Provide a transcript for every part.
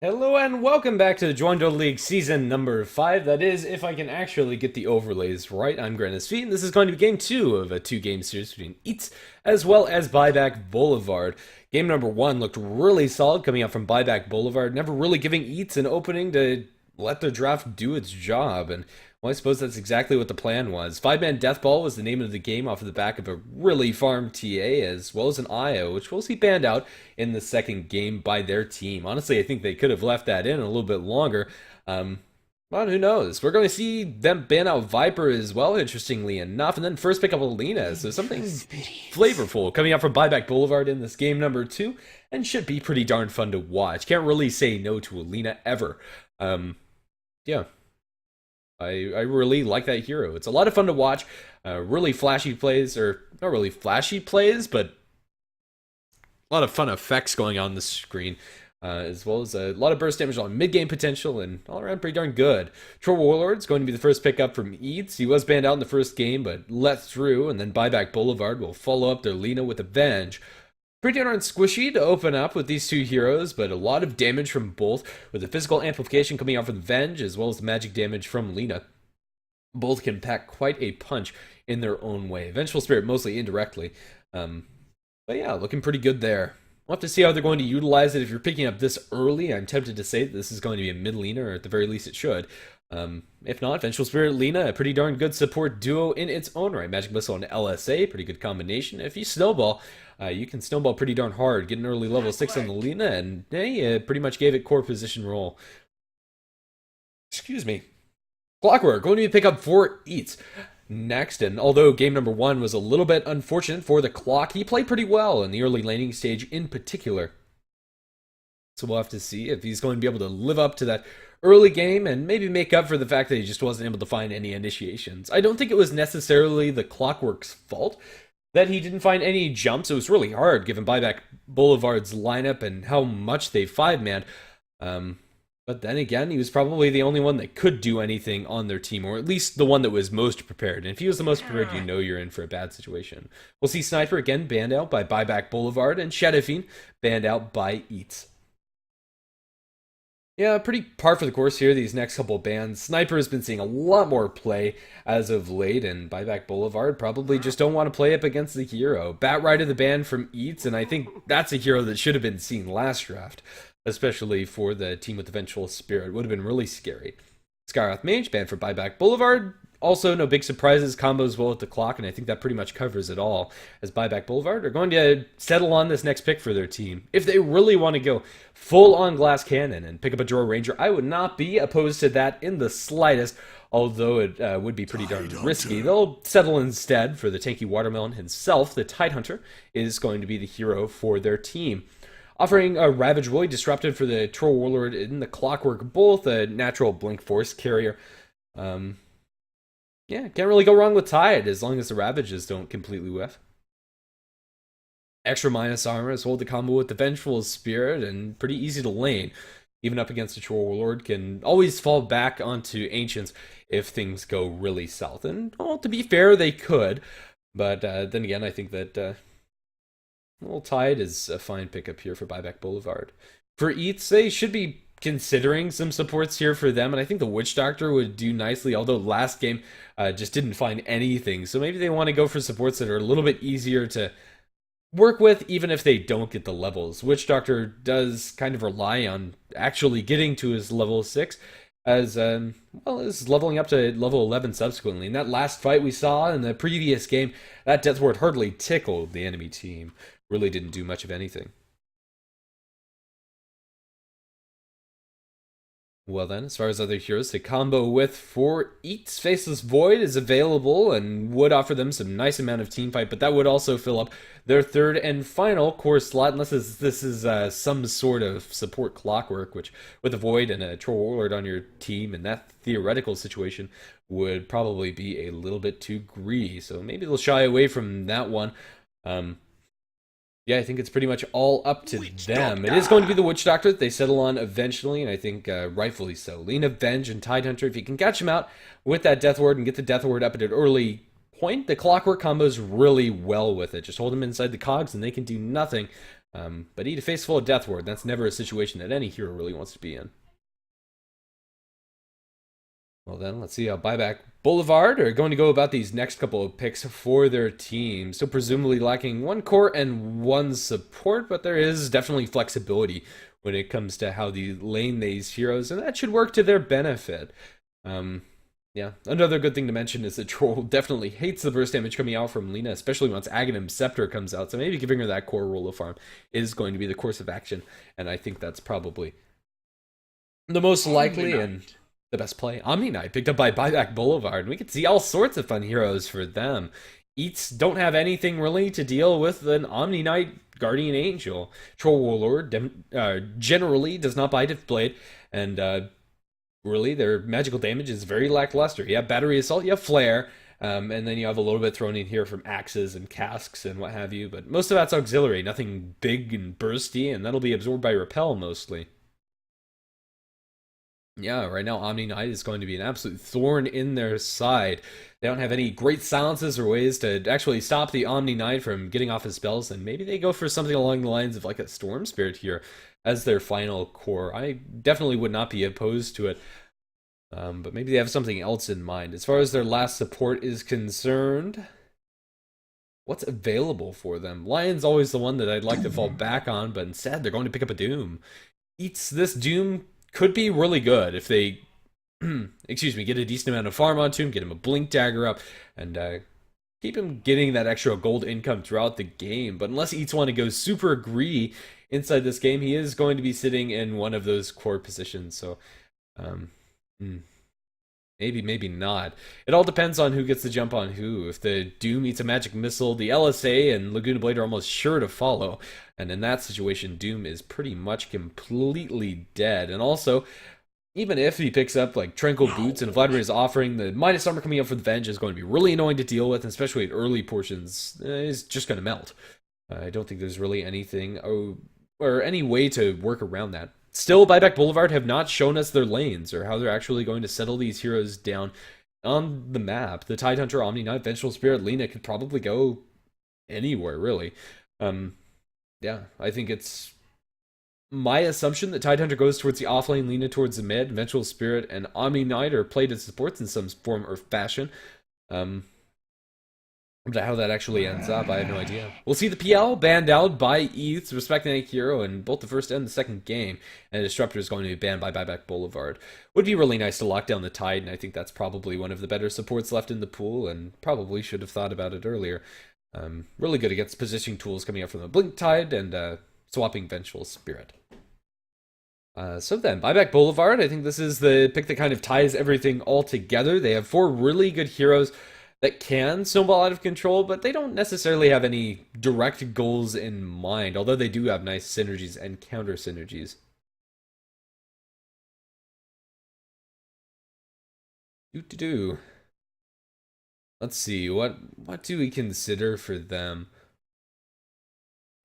Hello and welcome back to the Dota League season number 5. That is, if I can actually get the overlays right. I'm GrandisV, and this is going to be game 2 of a 2-game series between Eatz as well as Buyback Boulevard. Game number 1 looked really solid coming out from Buyback Boulevard, never really giving Eatz an opening to let the draft do its job, and well, I suppose that's exactly what the plan was. 5-man Deathball was the name of the game off of the back of a really farmed TA as well as an IO, which we'll see banned out in the second game by their team. Honestly, I think they could have left that in a little bit longer. But who knows? We're going to see them ban out Viper as well, interestingly enough, and then first pick up Alina, so something flavorful coming out from Buyback Boulevard in this game number 2, and should be pretty darn fun to watch. Can't really say no to Alina ever. Yeah. I really like that hero. It's a lot of fun to watch. Really flashy plays, or not really flashy plays, but a lot of fun effects going on the screen, as well as a lot of burst damage on mid-game potential, and all around pretty darn good. Troll Warlord's going to be the first pickup from Eatz. He was banned out in the first game, but let through, and then Buyback Boulevard will follow up their Lina with Avenge. Pretty darn squishy to open up with these two heroes, but a lot of damage from both, with the physical amplification coming out from Venge, as well as the magic damage from Lina. Both can pack quite a punch in their own way. Vengeful Spirit mostly indirectly. But yeah, looking pretty good there. We'll have to see how they're going to utilize it. If you're picking up this early, I'm tempted to say that this is going to be a mid Lina, or at the very least it should. If not, Vengeful Spirit Lina, a pretty darn good support duo in its own right. Magic Missile and LSA, pretty good combination. If you snowball, you can snowball pretty darn hard. Get an early level 6 on the Lina, and hey, pretty much gave it core position roll. Excuse me. Clockwork, going to be a pickup for Eatz next, and although game number 1 was a little bit unfortunate for the Clock, he played pretty well in the early laning stage in particular. So we'll have to see if he's going to be able to live up to that early game and maybe make up for the fact that he just wasn't able to find any initiations. I don't think it was necessarily the Clockwork's fault that he didn't find any jumps. It was really hard given Buyback Boulevard's lineup and how much they 5-manned. But then again, he was probably the only one that could do anything on their team, or at least the one that was most prepared. And if he was the most prepared, you know you're in for a bad situation. We'll see Sniper again banned out by Buyback Boulevard, and Shadowfiend banned out by Eatz. Yeah, pretty par for the course here, these next couple bans. Sniper has been seeing a lot more play as of late, and Buyback Boulevard probably just don't want to play up against the hero. Batrider the ban from Eatz, and I think that's a hero that should have been seen last draft, especially for the team with the Vengeful Spirit. Would have been really scary. Skyroth Mage banned for Buyback Boulevard. Also, no big surprises, combos well with the Clock, and I think that pretty much covers it all, as Buyback Boulevard are going to settle on this next pick for their team. If they really want to go full-on Glass Cannon and pick up a Draw Ranger, I would not be opposed to that in the slightest, although it would be pretty darn risky. They'll settle instead for the tanky Watermelon himself. The Tidehunter is going to be the hero for their team. Offering a Ravage Void Disrupted for the Troll Warlord and the Clockwork, both a natural Blink Force carrier. Yeah, can't really go wrong with Tide as long as the Ravages don't completely whiff. Extra minus armor as well, the combo with the Vengeful Spirit, and pretty easy to lane. Even up against a Troll Warlord, can always fall back onto Ancients if things go really south. And, well, to be fair, they could. But then again, I think that well, Tide is a fine pickup here for Buyback Boulevard. For Eatz, they should be considering some supports here for them, and I think the Witch Doctor would do nicely, although last game just didn't find anything. So maybe they want to go for supports that are a little bit easier to work with, even if they don't get the levels. Witch Doctor does kind of rely on actually getting to his level 6, as well as leveling up to level 11 subsequently. In that last fight we saw in the previous game, that Death Ward hardly tickled the enemy team. Really didn't do much of anything. Well then, as far as other heroes to combo with for Eatz, Faceless Void is available and would offer them some nice amount of team fight, but that would also fill up their third and final core slot, unless this is some sort of support Clockwork, which with a Void and a Troll Warlord on your team in that theoretical situation would probably be a little bit too greedy, so maybe they'll shy away from that one. Yeah, I think it's pretty much all up to them. It is going to be the Witch Doctor that they settle on eventually, and I think rightfully so. Lina, Venge, and Tidehunter, if you can catch them out with that Death Ward and get the Death Ward up at an early point, the Clockwork combos really well with it. Just hold them inside the cogs and they can do nothing. But eat a face full of Death Ward. That's never a situation that any hero really wants to be in. Well then, let's see how Buyback Boulevard are going to go about these next couple of picks for their team. So presumably lacking one core and one support, but there is definitely flexibility when it comes to how they lane these heroes, and that should work to their benefit. Yeah, another good thing to mention is that Troll definitely hates the burst damage coming out from Lina, especially once Aghanim Scepter comes out, so maybe giving her that core roll of farm is going to be the course of action, and I think that's probably the most likely and the best play. Omni Knight picked up by Buyback Boulevard, and we can see all sorts of fun heroes for them. Eatz don't have anything really to deal with an Omni Knight Guardian Angel. Troll Warlord generally does not buy Diff Blade, and really their magical damage is very lackluster. You have Battery Assault, you have Flare, and then you have a little bit thrown in here from axes and casks and what have you, but most of that's auxiliary, nothing big and bursty, and that'll be absorbed by Repel mostly. Yeah, right now Omni Knight is going to be an absolute thorn in their side. They don't have any great silences or ways to actually stop the Omni Knight from getting off his spells, and maybe they go for something along the lines of like a Storm Spirit here as their final core. I definitely would not be opposed to it, but maybe they have something else in mind. As far as their last support is concerned, what's available for them? Lion's always the one that I'd like to fall back on, but instead they're going to pick up a Doom. Eats this Doom could be really good if they, excuse me, get a decent amount of farm onto him, get him a Blink Dagger up, and keep him getting that extra gold income throughout the game. But unless Eatz want to go super greedy inside this game, he is going to be sitting in one of those core positions. So, maybe not. It all depends on who gets the jump on who. If the Doom eats a magic missile, the LSA and Laguna Blade are almost sure to follow. And in that situation, Doom is pretty much completely dead. And also, even if he picks up like Tranquil Boots and Vladimir is offering, the minus armor coming up for the Venge is going to be really annoying to deal with, especially at early portions. It's just going to melt. I don't think there's really anything or any way to work around that. Still, Buyback Boulevard have not shown us their lanes or how they're actually going to settle these heroes down on the map. The Tidehunter, Omni Knight, Vengeful Spirit, Lina could probably go anywhere, really. Yeah, I think it's my assumption that Tidehunter goes towards the offlane, Lina towards the mid, Vengeful Spirit and Omni Knight are played as supports in some form or fashion. But how that actually ends up, I have no idea. We'll see the PL banned out by Eatz, respecting a hero in both the first and the second game, and Disruptor is going to be banned by Buyback Boulevard. Would be really nice to lock down the Tide, and I think that's probably one of the better supports left in the pool, and probably should have thought about it earlier. Really good against positioning tools coming up from the Blink Tide and swapping Vengeful Spirit. So then, Buyback Boulevard, I think this is the pick that kind of ties everything all together. They have 4 really good heroes that can snowball out of control, but they don't necessarily have any direct goals in mind, although they do have nice synergies and counter synergies. Let's see, what do we consider for them?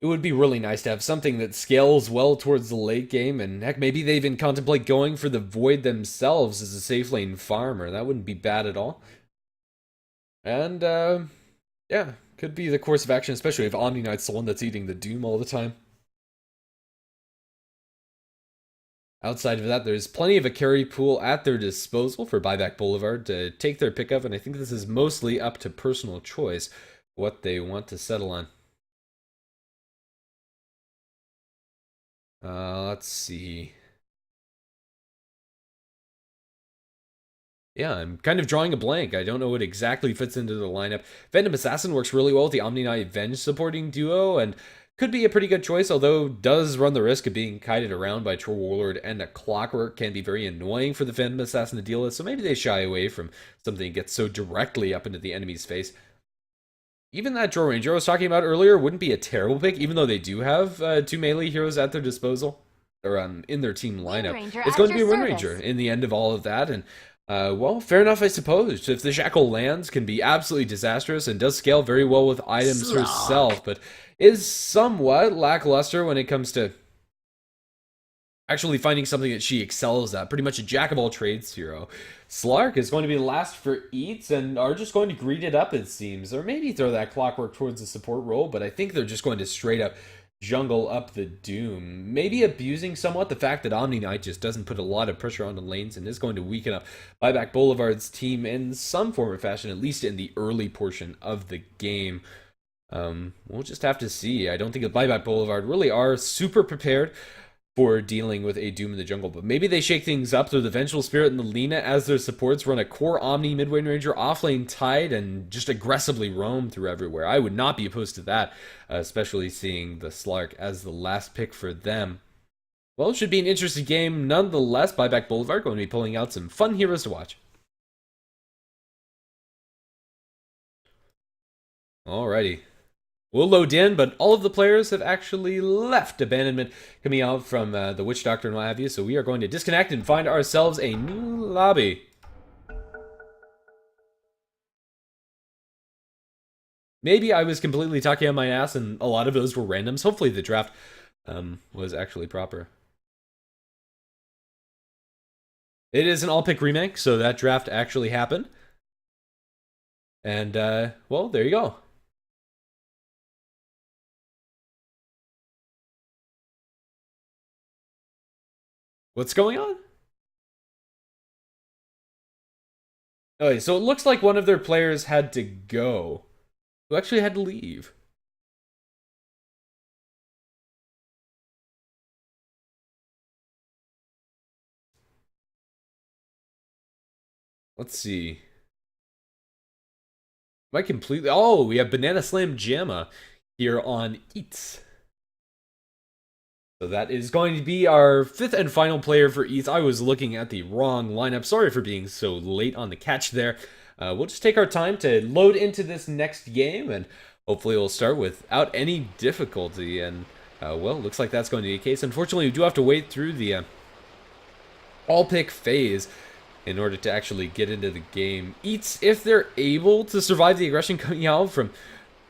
It would be really nice to have something that scales well towards the late game, and heck, maybe they even contemplate going for the Void themselves as a safe lane farmer. That wouldn't be bad at all. And, yeah, could be the course of action, especially if Omni Knight's the one that's eating the Doom all the time. Outside of that, there's plenty of a carry pool at their disposal for Buyback Boulevard to take their pick of, and I think this is mostly up to personal choice what they want to settle on. Let's see. Yeah, I'm kind of drawing a blank. I don't know what exactly fits into the lineup. Phantom Assassin works really well with the Omni Knight Venge supporting duo, and could be a pretty good choice, although does run the risk of being kited around by Troll Warlord and a Clockwork. Can be very annoying for the Phantom Assassin to deal with, so maybe they shy away from something that gets so directly up into the enemy's face. Even that Drow Ranger I was talking about earlier wouldn't be a terrible pick, even though they do have 2 melee heroes at their disposal, or in their team lineup. It's going to be Wind Ranger in the end of all of that, and well, fair enough, I suppose. If the Shackle lands, can be absolutely disastrous and does scale very well with items herself, but is somewhat lackluster when it comes to actually finding something that she excels at. Pretty much a jack-of-all-trades hero. Slark is going to be last for Eatz and are just going to greed it up, it seems. Or maybe throw that Clockwork towards the support role, but I think they're just going to straight up jungle up the Doom. Maybe abusing somewhat the fact that Omni Knight just doesn't put a lot of pressure on the lanes and is going to weaken up Buyback Boulevard's team in some form or fashion, at least in the early portion of the game. We'll just have to see. I don't think the Buyback Boulevard really are super prepared for dealing with a Doom in the jungle, but maybe they shake things up through the Vengeful Spirit and the Lina as their supports run a core Omni mid-lane ranger offlane Tide and just aggressively roam through everywhere. I would not be opposed to that, especially seeing the Slark as the last pick for them. Well, it should be an interesting game nonetheless. Buyback Boulevard going to be pulling out some fun heroes to watch. Alrighty. We'll load in, but all of the players have actually left Abandonment coming out from the Witch Doctor and what have you, so we are going to disconnect and find ourselves a new lobby. Maybe I was completely talking on my ass and a lot of those were randoms. Hopefully the draft was actually proper. It is an all-pick remake, so that draft actually happened. And, well, there you go. What's going on? Okay, so it looks like one of their players had to go. Who actually had to leave? Let's see. Am I completely... Oh, we have Banana Slam Jamma here on Eatz. So that is going to be our fifth and final player for Eatz. I was looking at the wrong lineup. Sorry for being so late on the catch there. We'll just take our time to load into this next game, and hopefully we'll start without any difficulty. And, well, looks like that's going to be the case. Unfortunately, we do have to wait through the all-pick phase in order to actually get into the game. Eatz, if they're able to survive the aggression coming out from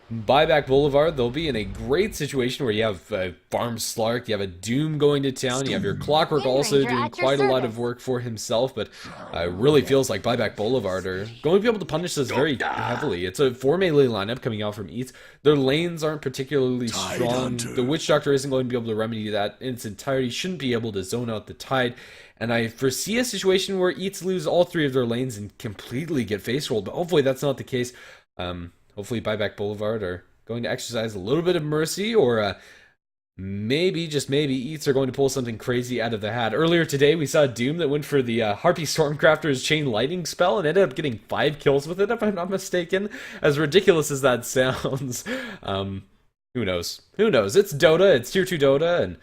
Buyback Boulevard, they'll be in a great situation where you have Farm Slark, you have a Doom going to town, you have your Clockwork also doing quite a lot of work for himself, but it really feels like Buyback Boulevard are going to be able to punish this very heavily. It's a 4 melee lineup coming out from Eatz. Their lanes aren't particularly strong. The Witch Doctor isn't going to be able to remedy that in its entirety, shouldn't be able to zone out the Tide. And I foresee a situation where Eatz lose all 3 of their lanes and completely get face rolled, but hopefully that's not the case. Hopefully Buyback Boulevard are going to exercise a little bit of mercy, or maybe, just maybe, Eatz are going to pull something crazy out of the hat. Earlier today, we saw Doom that went for the Harpy Stormcrafter's Chain Lightning spell and ended up getting 5 kills with it, if I'm not mistaken. As ridiculous as that sounds. Who knows? Who knows? It's Dota, it's Tier 2 Dota, and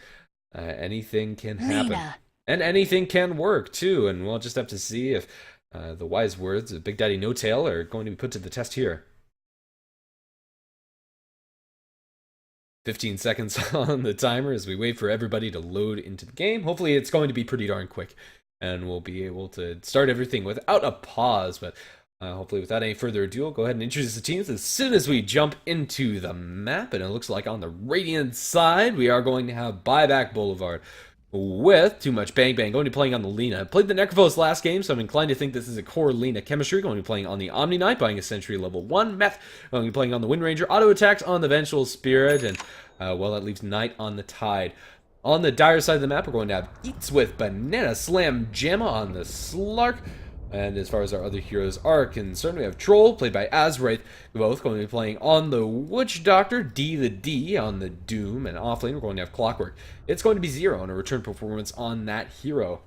anything can happen. Lina. And anything can work, too, and we'll just have to see if the wise words of Big Daddy No Tail are going to be put to the test here. 15 seconds on the timer as we wait for everybody to load into the game. Hopefully it's going to be pretty darn quick, and we'll be able to start everything without a pause, but hopefully without any further ado, I'll go ahead and introduce the teams as soon as we jump into the map. And it looks like on the Radiant side, we are going to have Buyback Boulevard with Too Much Bang Bang going to be playing on the Lina. Played the Necrophos last game, so I'm inclined to think this is a core Lina chemistry. Going to be playing on the Omni Knight, buying a Sentry level 1. Meth going to be playing on the Wind Ranger. Auto attacks on the Vengeful Spirit, and well, that leaves Knight on the Tide. On the Dire side of the map, we're going to have Eatz with Banana Slam Jamma on the Slark. And as far as our other heroes are concerned, we have Troll, played by Azwraith, both going to be playing on the Witch Doctor, D the D on the Doom, and offlane we're going to have Clockwork. It's going to be 0 on a return performance on that hero.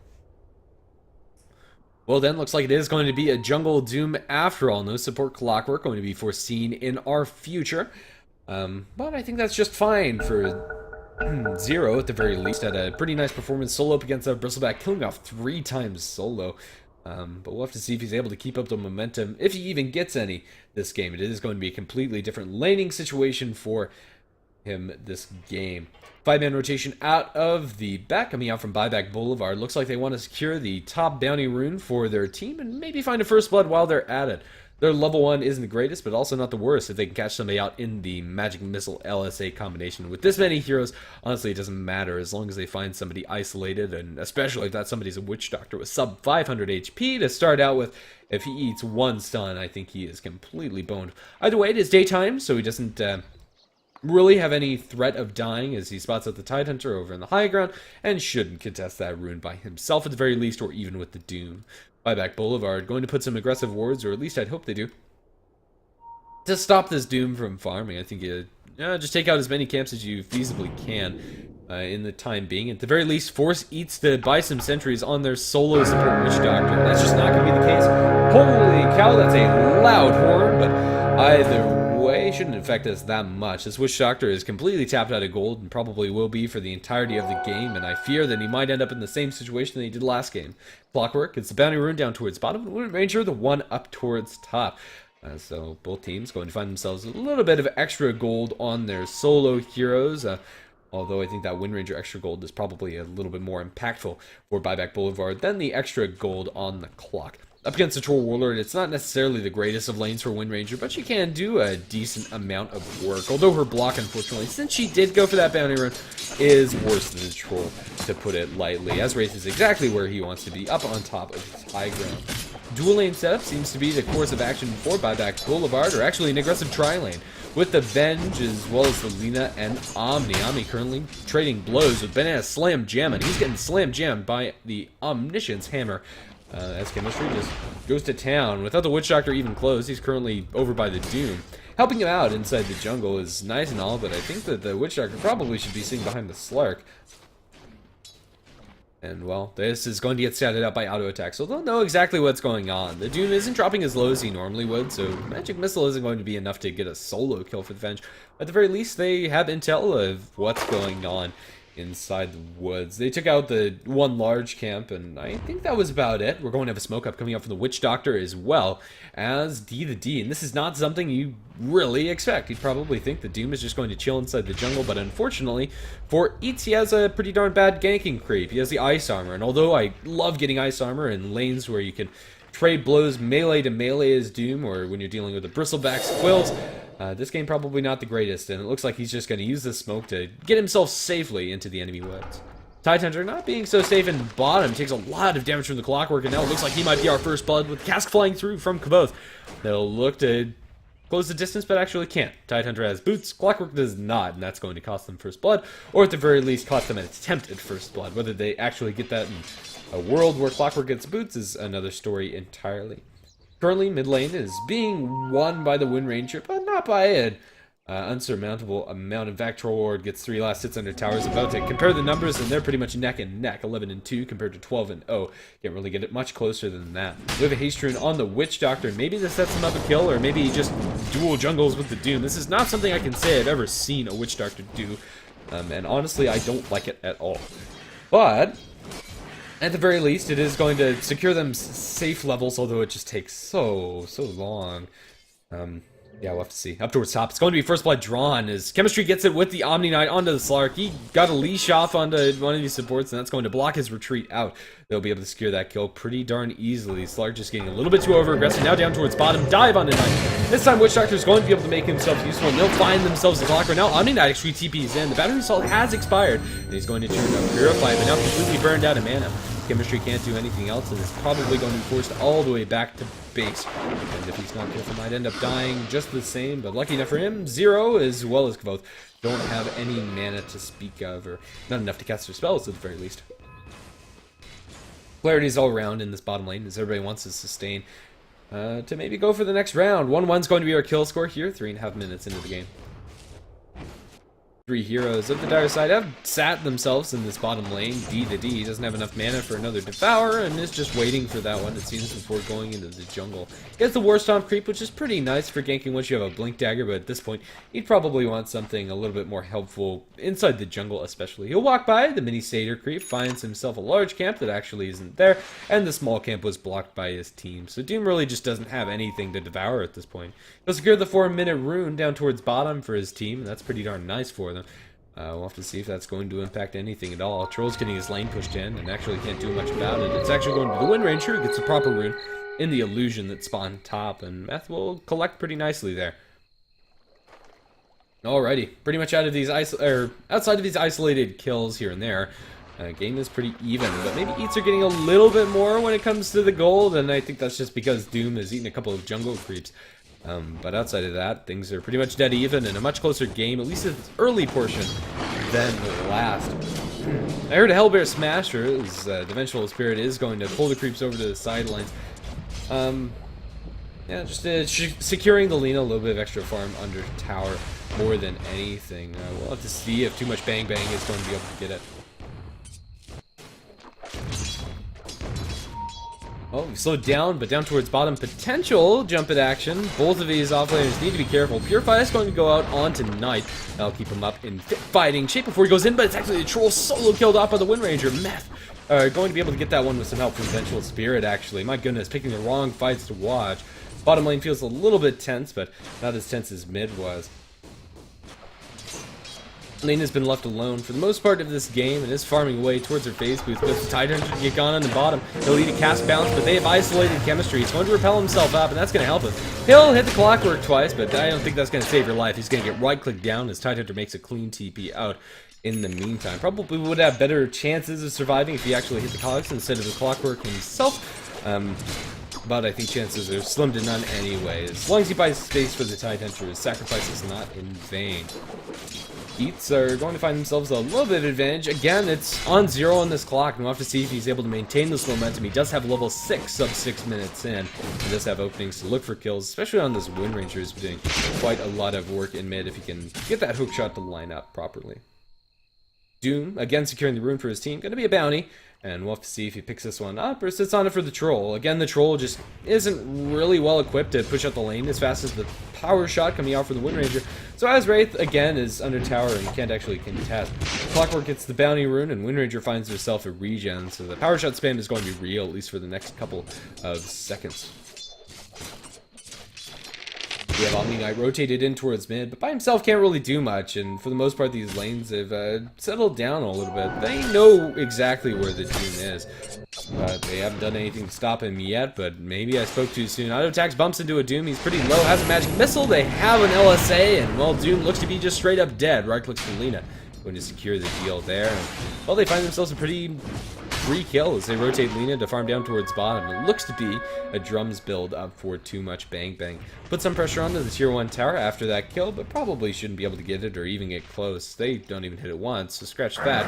Well then, looks like it is going to be a Jungle Doom after all. No support Clockwork going to be foreseen in our future. But I think that's just fine for 0 at the very least. Had a pretty nice performance solo up against Bristleback, killing off 3 times solo. But we'll have to see if he's able to keep up the momentum, if he even gets any this game. It is going to be a completely different laning situation for him this game. 5-man rotation out of the back, coming out from Buyback Boulevard. Looks like they want to secure the top bounty rune for their team and maybe find a first blood while they're at it. Their level 1 isn't the greatest, but also not the worst if they can catch somebody out in the Magic Missile LSA combination. With this many heroes, honestly, it doesn't matter as long as they find somebody isolated, and especially if that somebody's a Witch Doctor with sub 500 HP to start out with. If he eats 1 stun, I think he is completely boned. Either way, it is daytime, so he doesn't really have any threat of dying as he spots out the Tidehunter over in the high ground and shouldn't contest that rune by himself at the very least, or even with the Doom. Buyback Boulevard going to put some aggressive wards, or at least I'd hope they do, to stop this Doom from farming. I think you just take out as many camps as you feasibly can in the time being. At the very least, force Eatz to buy some sentries on their solo support Witch Doctor. That's just not going to be the case. Holy cow, that's a loud horn, but either way, shouldn't affect us that much. This Witch Doctor is completely tapped out of gold and probably will be for the entirety of the game, and I fear that he might end up in the same situation that he did last game. Clockwork, it's the bounty rune down towards bottom, and Wind Ranger, the one up towards top. So both teams going to find themselves a little bit of extra gold on their solo heroes. Although I think that Wind Ranger extra gold is probably a little bit more impactful for Buyback Boulevard than the extra gold on the clock. Up against the Troll Warlord, it's not necessarily the greatest of lanes for Wind Ranger, but she can do a decent amount of work. Although her block, unfortunately, since she did go for that bounty rune, is worse than the Troll, to put it lightly. As Wraith is exactly where he wants to be, up on top of his high ground. Dual lane setup seems to be the course of action for Buyback Boulevard, or actually an aggressive tri-lane, with the Venge as well as the Lina and Omni. Omni currently trading blows with Banana Slam Jam, and he's getting slam jammed by the Omniscience Hammer. As Chemistry just goes to town. Without the Witch Doctor even close, he's currently over by the Doom. Helping him out inside the jungle is nice and all, but I think that the Witch Doctor probably should be sitting behind the Slark. And, well, this is going to get statted out by auto attack, so they'll know exactly what's going on. The Doom isn't dropping as low as he normally would, so Magic Missile isn't going to be enough to get a solo kill for the Venge. At the very least, they have intel of what's going on inside the woods. They took out the one large camp, and I think that was about it. We're going to have a smoke up coming up from the Witch Doctor as well as D the D, and this is not something you really expect. You'd probably think the Doom is just going to chill inside the jungle, but unfortunately for Eatz, he has a pretty darn bad ganking creep. He has the Ice Armor, and although I love getting Ice Armor in lanes where you can trade blows melee to melee as Doom, or when you're dealing with the Bristleback Squills, this game probably not the greatest, and it looks like he's just going to use this smoke to get himself safely into the enemy woods. Tidehunter not being so safe in bottom, takes a lot of damage from the Clockwork, and now it looks like he might be our first blood with Cask flying through from Kavoth. They'll look to close the distance, but actually can't. Tidehunter has boots, Clockwork does not, and that's going to cost them first blood, or at the very least cost them an attempt at first blood. Whether they actually get that in a world where Clockwork gets boots is another story entirely. Currently, mid lane is being won by the Wind Ranger, but not by an unsurmountable amount. In fact, Troll Ward gets 3 last hits under towers. About to compare the numbers, and they're pretty much neck and neck, 11 and 2 compared to 12 and 0. Can't really get it much closer than that. We have a haste rune on the Witch Doctor. Maybe this sets him up a kill, or maybe he just dual jungles with the Doom. This is not something I can say I've ever seen a Witch Doctor do, and honestly, I don't like it at all. But at the very least, it is going to secure them safe levels, although it just takes so long. Yeah, we'll have to see. Up towards top, it's going to be first blood drawn as Chemistry gets it with the Omni Knight onto the Slark. He got a leash off onto one of these supports, and that's going to block his retreat out. They'll be able to secure that kill pretty darn easily. Slark just getting a little bit too over-aggressive. Now down towards bottom, dive onto Knight. This time, Witch Doctor is going to be able to make himself useful, and they'll find themselves a blocker. Now, Omni Knight actually TPs in. The Battery Assault has expired, and he's going to turn up Purify, but now completely burned out of mana. Chemistry can't do anything else, and is probably going to be forced all the way back to base. And if he's not careful, might end up dying just the same, but lucky enough for him, 0 as well as Kavoth don't have any mana to speak of, or not enough to cast their spells at the very least. Clarity's all around in this bottom lane as everybody wants to sustain to maybe go for the next round. 1-1's going to be our kill score here, 3.5 minutes into the game. 3 heroes of the dire side have sat themselves in this bottom lane. D the D doesn't have enough mana for another Devour and is just waiting for that one, it seems, before going into the jungle. Gets the War Stomp creep, which is pretty nice for ganking once you have a Blink Dagger, but at this point, he'd probably want something a little bit more helpful inside the jungle especially. He'll walk by the mini Satyr creep, finds himself a large camp that actually isn't there, and the small camp was blocked by his team. So Doom really just doesn't have anything to devour at this point. He'll secure the 4-minute rune down towards bottom for his team, and that's pretty darn nice for them. We'll have to see if that's going to impact anything at all. Troll's getting his lane pushed in and actually can't do much about it. It's actually going to the Wind Ranger who gets the proper rune in the illusion that spawned top, and Meth will collect pretty nicely there. Alrighty, pretty much out of these outside of these isolated kills here and there, game is pretty even, but maybe Eatz are getting a little bit more when it comes to the gold, and I think that's just because Doom has eaten a couple of jungle creeps. But outside of that, things are pretty much dead even and a much closer game, at least in its early portion, than the last. I heard a Hellbear Smasher, as the Vengeful Spirit is going to pull the creeps over to the sidelines. Yeah, just securing the Lina, a little bit of extra farm under tower more than anything. We'll have to see if too much bang bang is going to be able to get it. Oh, we slowed down, but down towards bottom. Potential jump at action. Both of these offlaners need to be careful. Purify is going to go out onto Knight. That'll keep him up in fighting shape before he goes in, but it's actually a troll solo killed off by the Wind Ranger. Meth going to be able to get that one with some help from Vengeful Spirit, actually. My goodness, picking the wrong fights to watch. Bottom lane feels a little bit tense, but not as tense as mid was. Lane has been left alone for the most part of this game and is farming away towards her phase booth, but the Tidehunter to get gone on the bottom. He'll need a cast bounce, but they have isolated chemistry. He's going to repel himself up, and that's going to help him. He'll hit the clockwork twice, but I don't think that's going to save your life. He's going to get right-clicked down as Tidehunter makes a clean TP out in the meantime. Probably would have better chances of surviving if he actually hit the cogs instead of the clockwork himself. But I think chances are slim to none anyway. As long as he buys space for the Tidehunter, his sacrifice is not in vain. Eatz are going to find themselves a little bit of advantage. Again, it's on 0 on this clock, and we'll have to see if he's able to maintain this momentum. He does have level 6 sub 6 minutes in. He does have openings to look for kills, especially on this Wind Ranger, who's doing quite a lot of work in mid if he can get that hook shot to line up properly. Doom, again securing the rune for his team, going to be a bounty, and we'll have to see if he picks this one up or sits on it for the Troll. Again, the Troll just isn't really well equipped to push out the lane as fast as the power shot coming out for the Wind Ranger. So as Wraith, again, is under tower and can't actually contest. Clockwork gets the bounty rune, and Wind Ranger finds herself a regen, so the power shot spam is going to be real, at least for the next couple of seconds. We have Omni Knight rotated in towards mid, but by himself can't really do much, and for the most part these lanes have settled down a little bit. They know exactly where the Doom is, but they haven't done anything to stop him yet, but maybe I spoke too soon. Auto attacks bumps into a Doom, he's pretty low, has a magic missile, they have an LSA, and well, Doom looks to be just straight up dead. Right clicks for Lina, going to secure the deal there. And, well, they find themselves a pretty free kill as they rotate Lina to farm down towards bottom. It looks to be a drums build up for too much bang bang. Put some pressure onto the tier 1 tower after that kill, but probably shouldn't be able to get it or even get close. They don't even hit it once, so scratch that.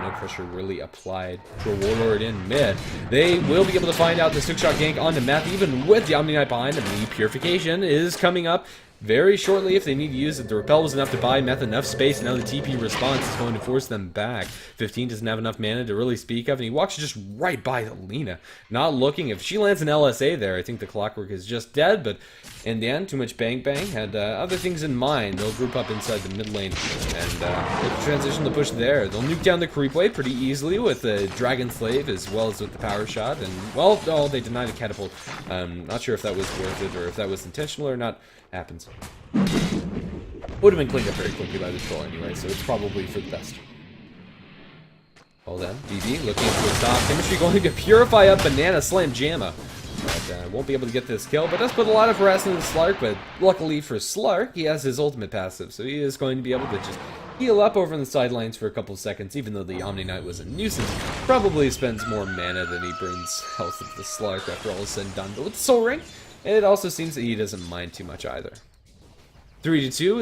No pressure really applied to a Warlord in mid. They will be able to find out this hookshot gank onto Meth, even with the Omni Knight behind him. The Purification is coming up very shortly if they need to use it. The repel was enough to buy Meth enough space, and now the TP response is going to force them back. 15 doesn't have enough mana to really speak of, and he walks just right by the Lina, not looking. If she lands an LSA there, I think the Clockwork is just dead, but in the end, too much bang bang had other things in mind. They'll group up inside the mid lane and make the transition to push there. They'll nuke down the creep wave pretty easily with the Dragon Slave as well as with the power shot, and well, oh, they denied a catapult. Not sure if that was worth it or if that was intentional or not. Happens. Would have been cleaned up very quickly by the Troll anyway, so it's probably for the best. Hold on, DD looking for the top. Chemistry going to purify up Banana Slam Jamma. But won't be able to get this kill, but does put a lot of harassment in Slark, but luckily for Slark, he has his ultimate passive, so he is going to be able to just heal up over on the sidelines for a couple of seconds, even though the Omni Knight was a nuisance. Probably spends more mana than he brings health of the Slark after all is said and done, but with the Soul Ring, it also seems that he doesn't mind too much either. 3-2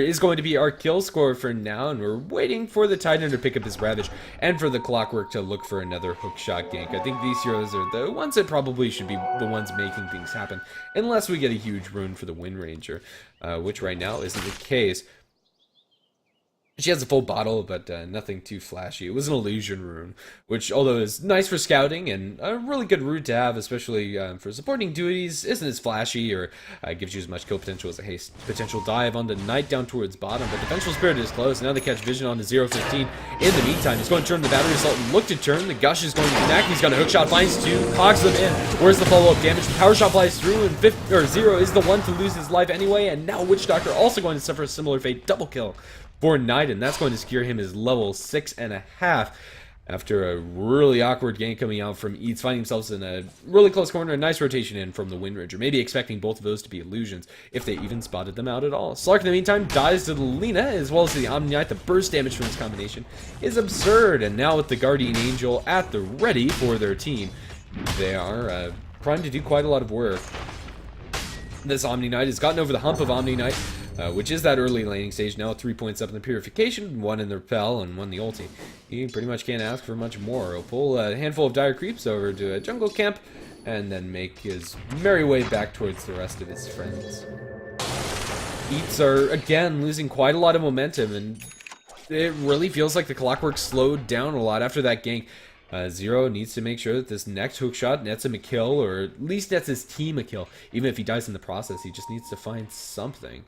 is going to be our kill score for now, and we're waiting for the Tidehunter to pick up his Ravage and for the Clockwork to look for another hookshot gank. I think these heroes are the ones that probably should be the ones making things happen, unless we get a huge rune for the Wind Ranger, which right now isn't the case. She has a full bottle, but nothing too flashy. It was an illusion rune, which, although is nice for scouting and a really good rune to have, especially for supporting duties, isn't as flashy or gives you as much kill potential as a haste potential dive on the Knight down towards bottom. But the Vengeful Spirit is close. Now they catch vision on the 0-15. In the meantime, he's going to turn the battery assault and look to turn. The Gush is going to connect. He's got a hookshot, finds 2, cogs them in. Where's the follow-up damage? The power shot flies through, and 0 is the one to lose his life anyway. And now Witch Doctor also going to suffer a similar fate. Double kill for Knight, and that's going to secure him his level 6.5 after a really awkward game coming out from Eatz, finding themselves in a really close corner. A nice rotation in from the Wind Ranger, maybe expecting both of those to be illusions if they even spotted them out at all. Slark in the meantime dies to the Lina as well as to the Omni Knight. The burst damage from this combination is absurd, and now with the Guardian Angel at the ready for their team, they are primed to do quite a lot of work. This Omni Knight has gotten over the hump of Omni Knight, which is that early laning stage. Now 3 points up in the Purification, 1 in the Repel, and 1 in the ulti. He pretty much can't ask for much more. He'll pull a handful of Dire Creeps over to a jungle camp, and then make his merry way back towards the rest of his friends. Eatz are, again, losing quite a lot of momentum, and it really feels like the clockwork slowed down a lot after that gank. Zero needs to make sure that this next hookshot nets him a kill, or at least nets his team a kill. Even if he dies in the process, he just needs to find something.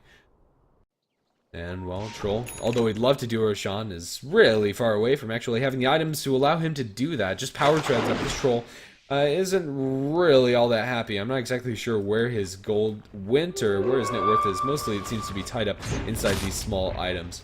And, well, Troll, although he'd love to do a Roshan, is really far away from actually having the items to allow him to do that. Just power treads up this Troll. Isn't really all that happy. I'm not exactly sure where his gold went or where his net worth is. Mostly it seems to be tied up inside these small items,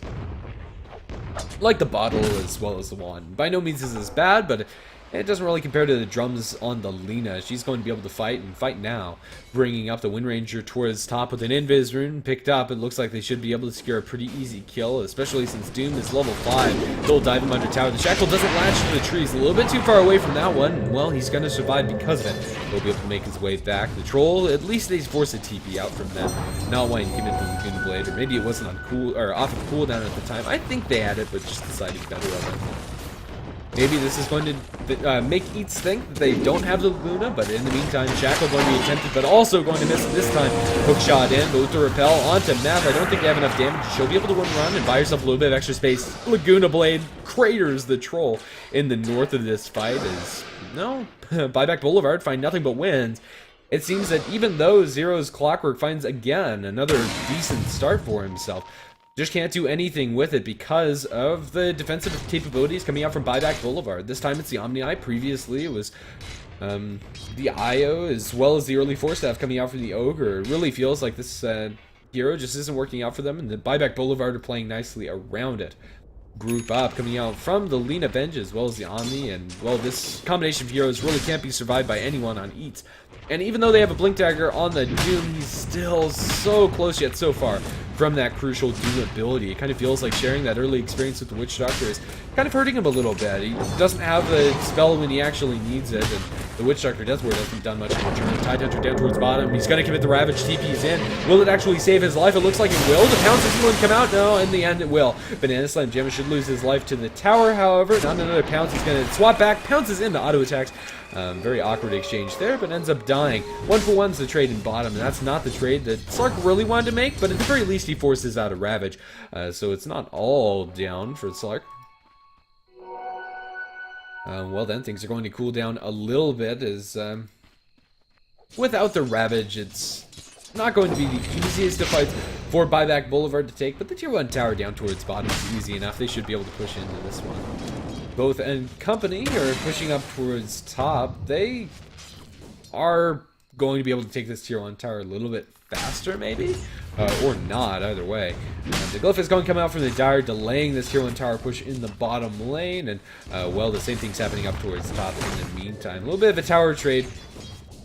like the bottle as well as the wand. By no means is this bad, but it doesn't really compare to the drums on the Lina. She's going to be able to fight, and fight now. Bringing up the Wind Ranger towards top with an Invis rune picked up. It looks like they should be able to secure a pretty easy kill, especially since Doom is level 5. They'll dive him under tower. The Shackle doesn't latch to the trees. A little bit too far away from that one. Well, he's going to survive because of it. He'll be able to make his way back. The Troll, at least they force a TP out from them. Not wanting to give it the Laguna Blade, or maybe it wasn't on cool or off of cooldown at the time. I think they had it, but just decided better of it. Maybe this is going to make Eatz think that they don't have the Laguna, but in the meantime, Shackle going to be attempted, but also going to miss it this time. Hookshot in, both to repel onto Math. I don't think they have enough damage. She'll be able to run and buy herself a little bit of extra space. Laguna Blade craters the Troll in the north of this fight. As no, Buyback Boulevard find nothing but wins. It seems that even though Zero's Clockwork finds again another decent start for himself, just can't do anything with it because of the defensive capabilities coming out from Buyback Boulevard. This time it's the Omni Eye. Previously it was the IO as well as the early Force Staff coming out from the Ogre. It really feels like this hero just isn't working out for them, and the Buyback Boulevard are playing nicely around it. Group up coming out from the Lina Venge as well as the Omni, and well, this combination of heroes really can't be survived by anyone on Eatz. And even though they have a Blink Dagger on the Doom, he's still so close yet so far from that crucial Doom ability. It kind of feels like sharing that early experience with the Witch Doctor is kind of hurting him a little bit. He doesn't have the spell when he actually needs it, and the Witch Doctor Death Ward hasn't done much in return. Tide Hunter down towards bottom. He's going to commit the Ravage. TP's in. Will it actually save his life? It looks like it will. The Pounce isn't going to come out. No, in the end it will. Banana Slam Gemma should lose his life to the tower, however. Not another Pounce. He's going to swap back. Pounces into auto attacks. Very awkward exchange there, but ends up dying. 1-for-1's the trade in bottom, and that's not the trade that Slark really wanted to make, but at the very least he forces out a Ravage. So it's not all down for Slark. Well then, things are going to cool down a little bit as without the Ravage, it's not going to be the easiest of fights for Buyback Boulevard to take, but the tier 1 tower down towards bottom is easy enough. They should be able to push into this one. Both and company are pushing up towards top. They are going to be able to take this tier 1 tower a little bit faster, maybe? Or not, either way. The Glyph is going to come out from the Dire, delaying this tier 1 tower push in the bottom lane, and, well, the same thing's happening up towards top in the meantime. A little bit of a tower trade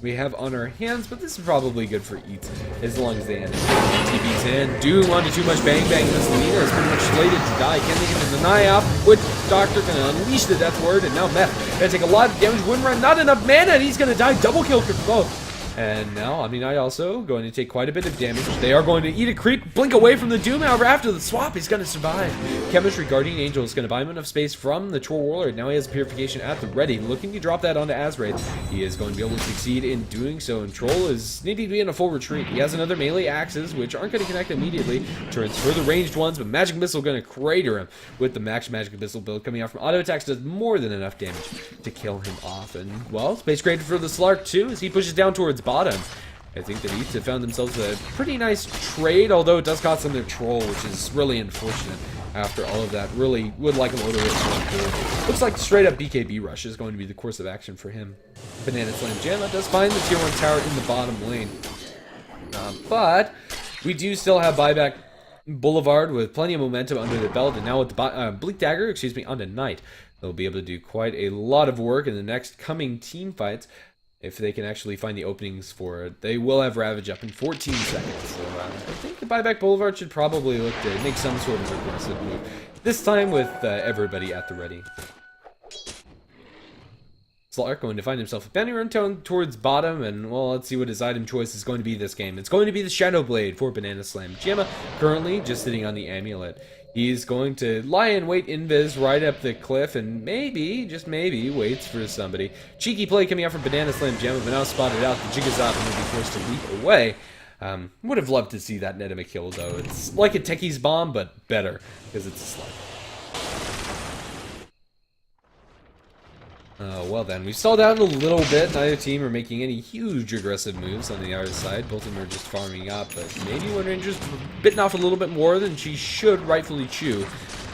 we have on our hands, but this is probably good for Eatz as long as they end it. TV's in. Doom onto too much bang bang. This Lina is pretty much slated to die. Can they get the deny off? Witch Doctor gonna unleash the Death Word, and now Meth gonna take a lot of damage. Wouldn't run, not enough mana, and he's gonna die. Double kill for both. And now Omni Knight also going to take quite a bit of damage. They are going to eat a creep, blink away from the Doom. However, after the swap, he's going to survive. Chemistry Guardian Angel is going to buy him enough space from the Troll Warlord. Now he has Purification at the ready, looking to drop that onto Azraid. He is going to be able to succeed in doing so, and Troll is needing to be in a full retreat. He has another melee axes, which aren't going to connect immediately. Turns further ranged ones, but Magic Missile going to crater him with the Max Magic Missile build coming out from auto attacks. Does more than enough damage to kill him off. And, well, space created for the Slark too as he pushes down towards bottom. I think that Eatz have found themselves a pretty nice trade, although it does cost them their Troll, which is really unfortunate after all of that. Really would like a load of it. Looks like straight up BKB rush is going to be the course of action for him. Banana Slam Jamma does find the tier 1 tower in the bottom lane. But we do still have Buyback Boulevard with plenty of momentum under the belt, and now with the Bleak Dagger, excuse me, onto Knight. They'll be able to do quite a lot of work in the next coming team fights. If they can actually find the openings for it. They will have Ravage up in 14 seconds. So I think the Buyback Boulevard should probably look to make some sort of aggressive move. This time with everybody at the ready. Slark going to find himself a bounty run towards bottom, and well, let's see what his item choice is going to be this game. It's going to be the Shadow Blade for Banana Slam Jamma, currently just sitting on the amulet. He's going to lie in wait invis right up the cliff and maybe, just maybe, waits for somebody. Cheeky play coming out from Banana Slam Jamma, but now spotted out. The Jigazop will be forced to leap away. Would have loved to see that net him a kill, though. It's like a Techie's Bomb, but better, because it's a slug. Well then, we stalled out a little bit. Neither team are making any huge aggressive moves on the other side. Both of them are just farming up, but maybe Wind Ranger's bitten off a little bit more than she should rightfully chew.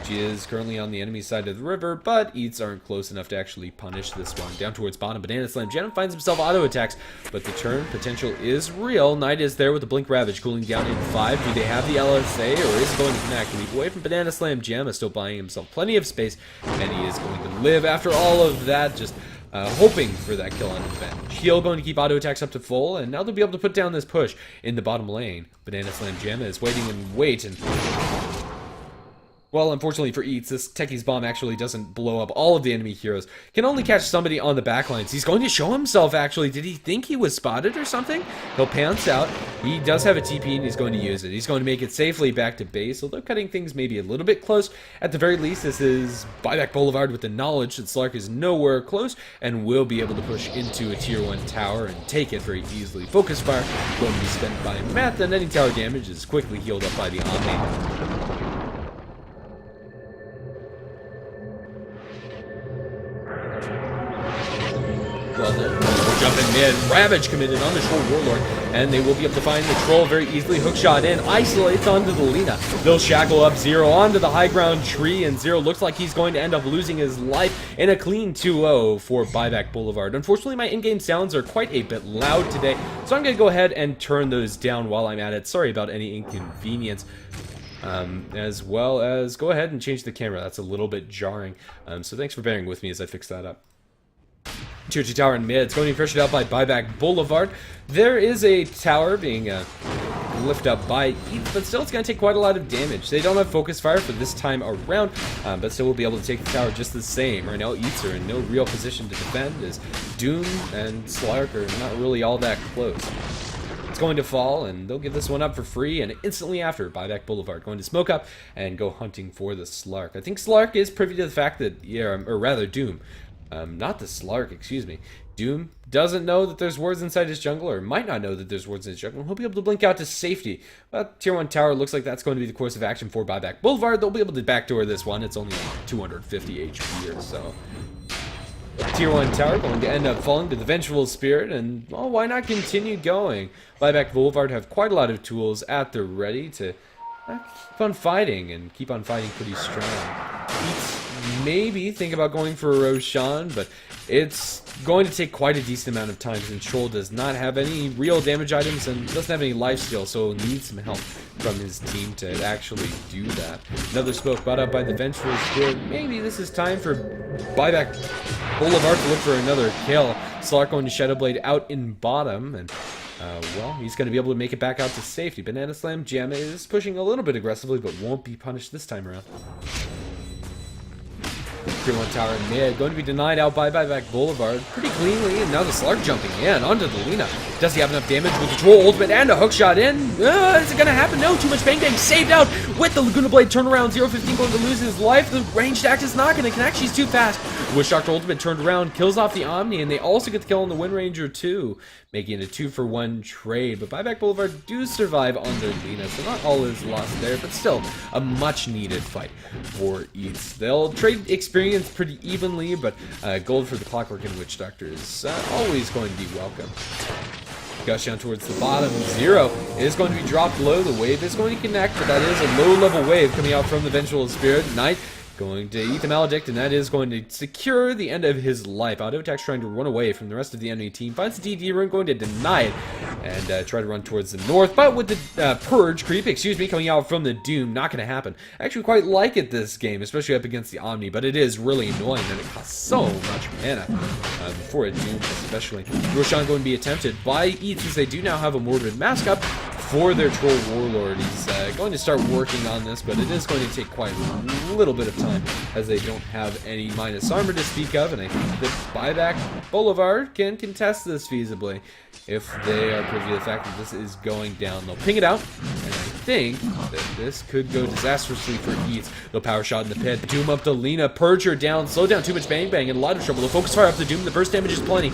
She is currently on the enemy side of the river, but Eatz aren't close enough to actually punish this one. Down towards bottom, Banana Slam Jamma finds himself auto attacks, but the turn potential is real. Knight is there with the Blink Ravage cooling down in 5. Do they have the LSA, or is it going to connect? Leap away from Banana Slam Jamma, still buying himself plenty of space, and he is going to live after all of that, just hoping for that kill on the bench. Heal going to keep auto attacks up to full, and now they'll be able to put down this push in the bottom lane. Banana Slam Jamma is waiting and wait, and well, unfortunately for Eatz, this Techie's Bomb actually doesn't blow up all of the enemy heroes. Can only catch somebody on the backlines. He's going to show himself, actually. Did he think he was spotted or something? He'll pants out. He does have a TP, and he's going to use it. He's going to make it safely back to base, although cutting things maybe a little bit close. At the very least, this is Buyback Boulevard with the knowledge that Slark is nowhere close and will be able to push into a Tier 1 tower and take it very easily. Focus Fire going to be spent by Matt, and any tower damage is quickly healed up by the Omni. Well, we'll jump in mid. Ravage committed on the Troll Warlord, and they will be able to find the Troll very easily. Hookshot in, isolates onto the Lina. They'll shackle up Zero onto the high ground tree, and Zero looks like he's going to end up losing his life in a clean 2-0 for Buyback Boulevard. Unfortunately, my in-game sounds are quite a bit loud today, so I'm going to go ahead and turn those down while I'm at it. Sorry about any inconvenience. As well as go ahead and change the camera. That's a little bit jarring, so thanks for bearing with me as I fix that up. Tier 2 tower in mid. It's going to be pressured out by Buyback Boulevard. There is a tower being lifted up by Eatz, but still it's going to take quite a lot of damage. They don't have Focus Fire for this time around, but still will be able to take the tower just the same. Right now, Eatz are in no real position to defend, as Doom and Slark are not really all that close. It's going to fall, and they'll give this one up for free, and instantly after, Buyback Boulevard going to smoke up and go hunting for the Slark. I think Slark is privy to the fact that, or rather Doom, not the Slark, excuse me. Doom doesn't know that there's wards inside his jungle, or might not know that there's wards in his jungle. He'll be able to blink out to safety. But Tier 1 tower looks like that's going to be the course of action for Buyback Boulevard. They'll be able to backdoor this one. It's only 250 HP or so. Tier 1 tower going to end up falling to the Vengeful Spirit, and well, why not continue going? Buyback Boulevard have quite a lot of tools at the ready to keep on fighting, and keep on fighting pretty strong. Eatz maybe think about going for a Roshan, but it's going to take quite a decent amount of time since Troll does not have any real damage items and doesn't have any lifesteal, so needs some help from his team to actually do that. Another smoke brought up by the Vengeful Spirit. Maybe this is time for Buyback Boulevard to look for another kill. Slark going to Shadow Blade out in bottom, and well, he's going to be able to make it back out to safety. Banana Slam Jamma is pushing a little bit aggressively, but won't be punished this time around. Tier 1 tower in mid, going to be denied out by Buyback Boulevard pretty cleanly, and now the Slark jumping in onto the Lina. Does he have enough damage with the Troll ultimate and a hookshot in? Is it going to happen? No, too much bang bang, saved out with the Laguna Blade turnaround. 0-15 going to lose his life. The ranged act is not going to connect, she's too fast. Wish Doctor ultimate turned around, kills off the Omni, and they also get the kill on the Wind Ranger too, making it a 2-for-1 trade. But Buyback Boulevard do survive on their Lina, so not all is lost there, but still a much needed fight for Eatz. They'll trade experience pretty evenly, but gold for the Clockwork and Witch Doctor is always going to be welcome. Gush down towards the bottom. Zero is going to be dropped low. The wave is going to connect, but that is a low-level wave coming out from the Vengeful Spirit. Knight going to eat the Maledict, and that is going to secure the end of his life. Auto Attack's trying to run away from the rest of the enemy team. Finds the DD rune, going to deny it, and try to run towards the north. But with the Purge creep, coming out from the Doom, not going to happen. I actually quite like it this game, especially up against the Omni, but it is really annoying that it costs so much mana for a Doom, especially. Roshan going to be attempted by Eatz, as they do now have a Mordred mask up. for their Troll Warlord. He's going to start working on this, but it is going to take quite a little bit of time, as they don't have any minus armor to speak of, and I think that Buyback Boulevard can contest this feasibly. If they are privy to the fact that this is going down, they'll ping it out, and I think that this could go disastrously for Eatz. They'll power shot in the pit, Doom up to Lena, purge her down, slow down too much bang bang, in a lot of trouble. They'll focus fire up to Doom, the burst damage is plenty.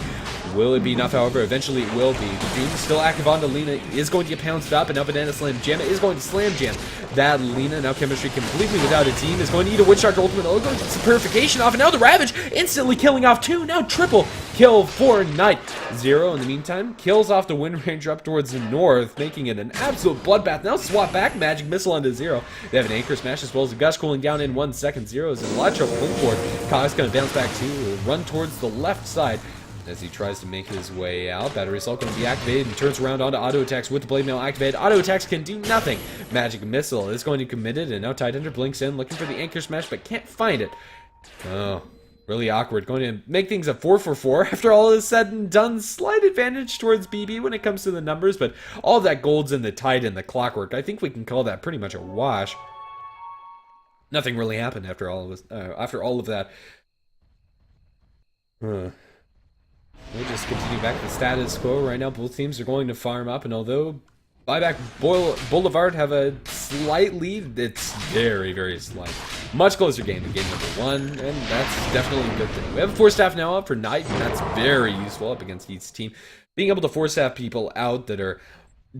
Will it be enough, however? Eventually it will be. The Doom is still active onto Lena, is going to get pounced up, and now Banana Slam Jam is going to Slam Jam that Lena. Now Chemistry completely without a team is going to eat a Witchshark Ultimate. Oh, going to get some Purification off, and now the Ravage instantly killing off 2. Now triple kill for Knight. 0 in the meantime kills off the Wind Ranger up towards the north, making it an absolute bloodbath. Now swap back Magic Missile onto 0. They have an Anchor Smash as well as a Gush cooling down in 1 second. 0 is in a lot of trouble going forward. Kai's going to bounce back too, run towards the left side as he tries to make his way out. Battery Assault going to be activated and turns around onto auto attacks with the Blade Mail activated. Auto attacks can do nothing. Magic Missile is going to commit it, and now Tidehunter blinks in looking for the Anchor Smash but can't find it. Oh, really awkward. Going to make things a 4-for-4 after all is said and done. Slight advantage towards BB when it comes to the numbers, but all that gold's in the Tide and the Clockwork. I think we can call that pretty much a wash. Nothing really happened after all of that. We'll just continue back to the status quo. Right now, both teams are going to farm up, and although Buyback Boulevard have a slight lead, it's very, very slight. Much closer game than game number 1, and that's definitely a good thing. We have a 4-staff now up for Knight, and that's very useful up against Eatz team. Being able to 4-staff people out that are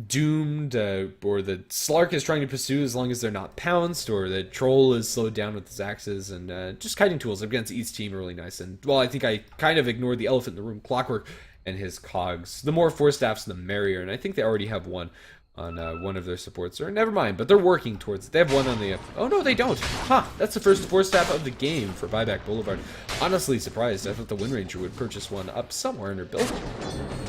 doomed, or the Slark is trying to pursue as long as they're not pounced, or the Troll is slowed down with his axes, and just kiting tools against Eatz team are really nice. And well, I think I kind of ignored the elephant in the room, Clockwork and his cogs. The more 4-staffs, the merrier, and I think they already have one on one of their supports. Or never mind, but they're working towards it. They have one on the... oh no, they don't. That's the first 4-staff of the game for Buyback Boulevard. Honestly surprised. I thought the Wind Ranger would purchase one up somewhere in her build.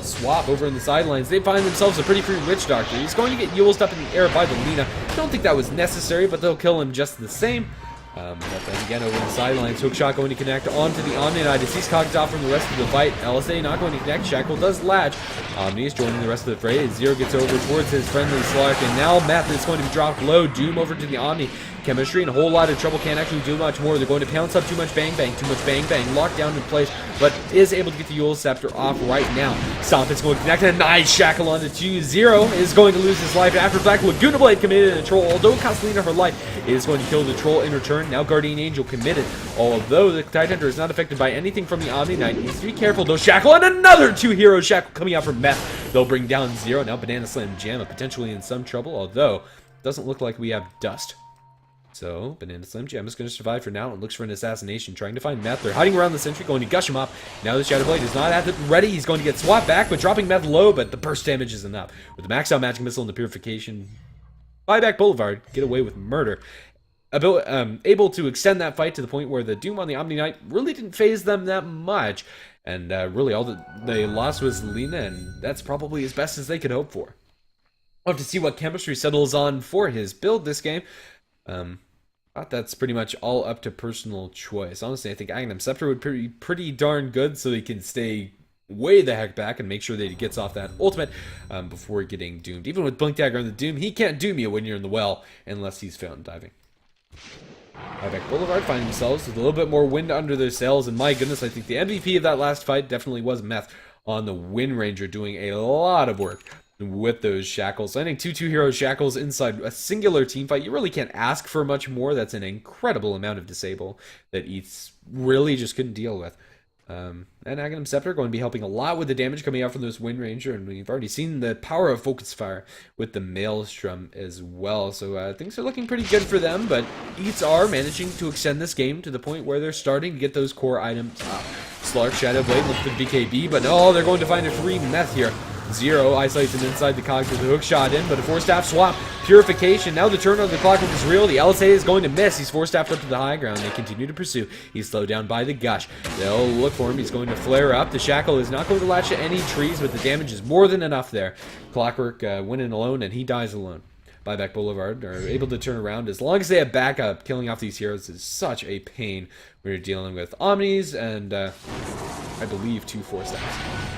Swap over in the sidelines. They find themselves a pretty free Witch Doctor. He's going to get Yuled up in the air by the Lena. Don't think that was necessary, but they'll kill him just the same. But then again, over the sidelines, Hookshot going to connect onto the Omni Knight as he's cogged off from the rest of the fight. LSA not going to connect. Shackle does latch. Omni is joining the rest of the fray. Zero gets over towards his friendly Slark, and now Meth is going to be dropped low. Doom over to the Omni. Chemistry in a whole lot of trouble, can't actually do much more. They're going to pounce up too much bang bang, locked down in place, but is able to get the Yule Scepter off right now. Stomp is going to connect, and a nice shackle onto 2. Zero is going to lose his life after Black Laguna Blade committed a Troll. Although Castellina her life is going to kill the Troll in return. Now Guardian Angel committed. Although the Tidehunter is not affected by anything from the Omni Knight, needs to be careful though. Shackle and another 2-hero shackle coming out from Meth. They'll bring down Zero. Now Banana Slam Jam potentially in some trouble, although it doesn't look like we have Dust. So, Banana Slam Jam is going to survive for now and looks for an assassination, trying to find Meth. They're hiding around the sentry, going to gush him up. Now the Shadow Blade is not at it ready. He's going to get swapped back, but dropping Meth low, but the burst damage is enough. With the max out Magic Missile and the Purification, Buyback Boulevard get away with murder. Able to extend that fight to the point where the Doom on the Omni Knight really didn't phase them that much. And really all that they lost was Lena, and that's probably as best as they could hope for. We'll have to see what Chemistry settles on for his build this game. That's pretty much all up to personal choice. Honestly, I think Aghanim Scepter would be pretty darn good so he can stay way the heck back and make sure that he gets off that ultimate before getting doomed. Even with Blink Dagger on the Doom, he can't doom you when you're in the well unless he's found diving. Buyback Boulevard find themselves with a little bit more wind under their sails, and my goodness, I think the MVP of that last fight definitely was Meth on the Wind Ranger, doing a lot of work with those shackles. Landing 2-2-hero shackles inside a singular team fight, you really can't ask for much more. That's an incredible amount of disable that Eatz really just couldn't deal with. And Aghanim Scepter going to be helping a lot with the damage coming out from those Wind Ranger, and we've already seen the power of Focus Fire with the Maelstrom as well. So things are looking pretty good for them, but Eatz are managing to extend this game to the point where they're starting to get those core items up. Slark, Shadow Blade, look for the BKB, but no, they're going to find a free Meth here. Zero isolates him inside the cogs with a hook shot in, but a 4-staff swap. Purification. Now the turn on the Clockwork is real. The LSA is going to miss. He's 4-staffed up to the high ground. They continue to pursue. He's slowed down by the Gush. They'll look for him. He's going to flare up. The Shackle is not going to latch to any trees, but the damage is more than enough there. Clockwork went in alone, and he dies alone. Buyback Boulevard are able to turn around as long as they have backup. Killing off these heroes is such a pain. We're dealing with Omnis and I believe 2 4-staffs.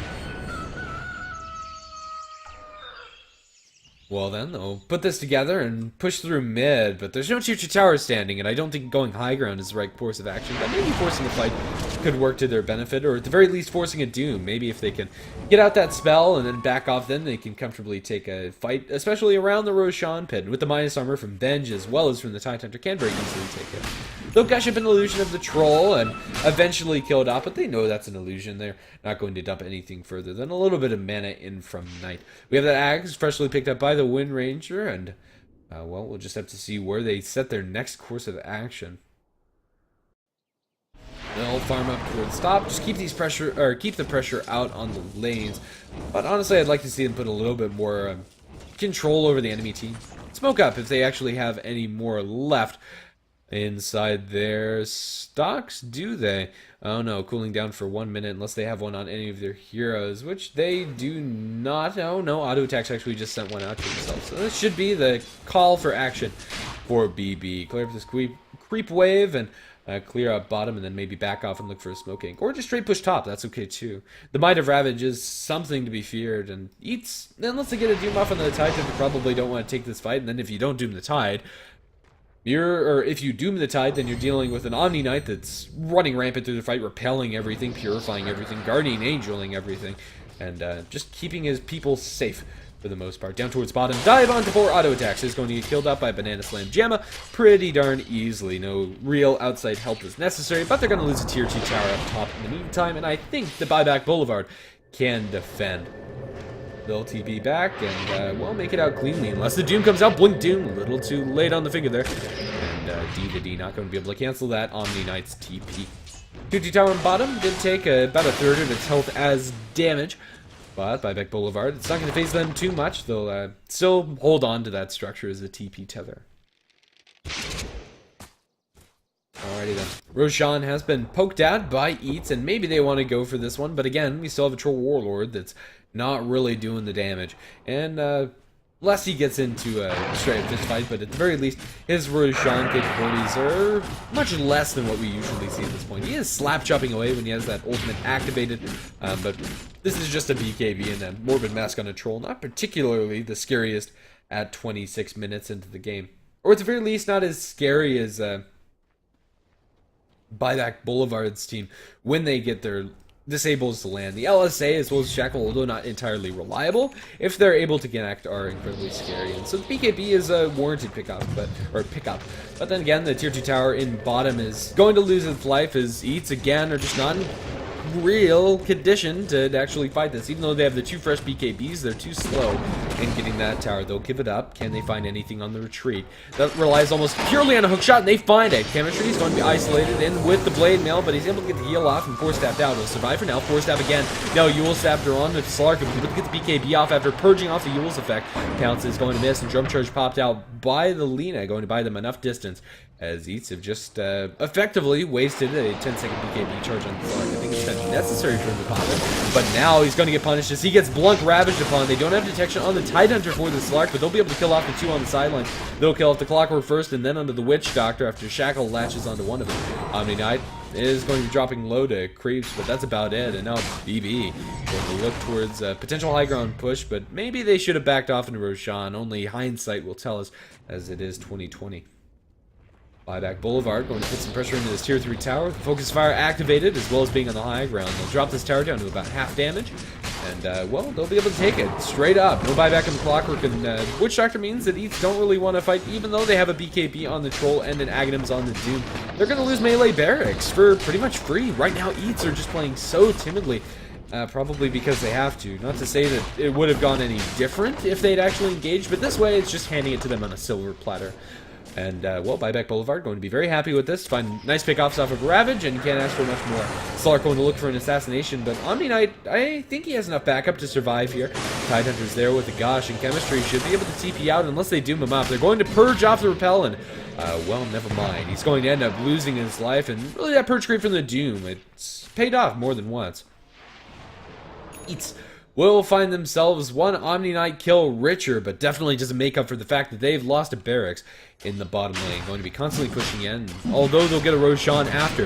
Well then, they'll put this together and push through mid, but there's no tier 2 tower standing, and I don't think going high ground is the right course of action, but maybe forcing a fight could work to their benefit, or at the very least forcing a doom. Maybe if they can get out that spell and then back off, then they can comfortably take a fight, especially around the Roshan pit. With the minus armor from Benj as well as from the Tidehunter, can very easily take it. They'll gush up an illusion of the troll and eventually kill it off, but they know that's an illusion. They're not going to dump anything further than a little bit of mana in from Knight. We have that axe freshly picked up by the Wind Ranger, and well, we'll just have to see where they set their next course of action. They'll farm up towards top, just keep the pressure out on the lanes. But honestly, I'd like to see them put a little bit more control over the enemy team. Smoke up if they actually have any more left inside their stocks, do they? Oh no, cooling down for 1 minute unless they have one on any of their heroes, which they do not. Oh no, auto attacks actually just sent one out to themselves. So this should be the call for action for BB. Clear up this creep wave and clear up bottom, and then maybe back off and look for a smoking. Or just straight push top, that's okay too. The Might of Ravage is something to be feared, and Eatz, unless they get a doom off on the Tide, they probably don't want to take this fight, and then if you don't doom the Tide, if you doom the Tide, then you're dealing with an Omni Knight that's running rampant through the fight, repelling everything, purifying everything, guardian angeling everything, and just keeping his people safe for the most part. Down towards bottom, dive onto 4 auto attacks. Is going to get killed up by Banana Slam Jamma pretty darn easily. No real outside help is necessary, but they're going to lose a tier 2 tower up top in the meantime, and I think the Buyback Boulevard can defend. They'll TP back and, well, make it out cleanly. Unless the Doom comes out. Blink Doom. A little too late on the finger there. And D to D not going to be able to cancel that Omni Knight's TP. 2-2 tower on bottom did take about a third of its health as damage. But Buyback Boulevard, it's not going to phase them too much. They'll still hold on to that structure as a TP tether. Alrighty then. Roshan has been poked at by Eatz, and maybe they want to go for this one. But again, we still have a Troll Warlord that's not really doing the damage. And less he gets into a straight up fist fight, but at the very least, his Roshan capabilities are much less than what we usually see at this point. He is slap chopping away when he has that ultimate activated, but this is just a BKB and a Morbid Mask on a Troll, not particularly the scariest at 26 minutes into the game. Or at the very least, not as scary as Buyback Boulevard's team when they get their disables to land. The LSA as well as Shackle, although not entirely reliable, if they're able to connect, are incredibly scary. And so the BKB is a warranted pickup. But then again, the tier 2 tower in bottom is going to lose its life as Eatz again are just not in real condition to actually fight this. Even though they have the 2 fresh BKBs, they're too slow in getting that tower. They'll give it up. Can they find anything on the retreat? That relies almost purely on a hook shot, and they find it. Chemistry is going to be isolated in with the blade mail, but he's able to get the heal off and 4-stabbed out. He'll survive for now. 4-stab again. Now Yule stabbed her on with Slark, but able to get the BKB off after purging off the Yule's effect. Pounce is going to miss, and Drum Charge popped out by the Lina, going to buy them enough distance, as Eatz have just effectively wasted a 10-second BKB charge on Slark. I think it's kind of necessary for him to pop it, but now he's going to get punished as he gets Blunk Ravaged upon. They don't have detection on the Tidehunter for the Slark, but they'll be able to kill off the 2 on the sideline. They'll kill off the Clockwork first, and then onto the Witch Doctor after Shackle latches onto one of them. Omni Knight is going to be dropping low to creeps, but that's about it. And now BB will look towards a potential high ground push, but maybe they should have backed off into Roshan. Only hindsight will tell us, as it is 2020. Buyback Boulevard going to put some pressure into this tier 3 tower with the focus fire activated, as well as being on the high ground. They'll drop this tower down to about half damage, and well, they'll be able to take it straight up. No buyback in the Clockwork, and Witch Doctor means that Eatz don't really want to fight, even though they have a BKB on the Troll and an Aghanims on the Doom. They're going to lose melee barracks for pretty much free. Right now, Eatz are just playing so timidly. Probably because they have to. Not to say that it would have gone any different if they'd actually engaged, but this way it's just handing it to them on a silver platter. And, well, Buyback Boulevard going to be very happy with this. Find nice pickoffs off of Ravage, and you can't ask for much more. Slark going to look for an assassination, but Omni Knight, I think he has enough backup to survive here. Tidehunter's there with the Gosh, and Chemistry should be able to TP out unless they doom him up. They're going to purge off the Repel, and, well, never mind. He's going to end up losing his life, and really that purge creep from the Doom, it's paid off more than once. Eatz will find themselves one Omni Knight kill richer, but definitely doesn't make up for the fact that they've lost a barracks in the bottom lane. Going to be constantly pushing in, although they'll get a Roshan after.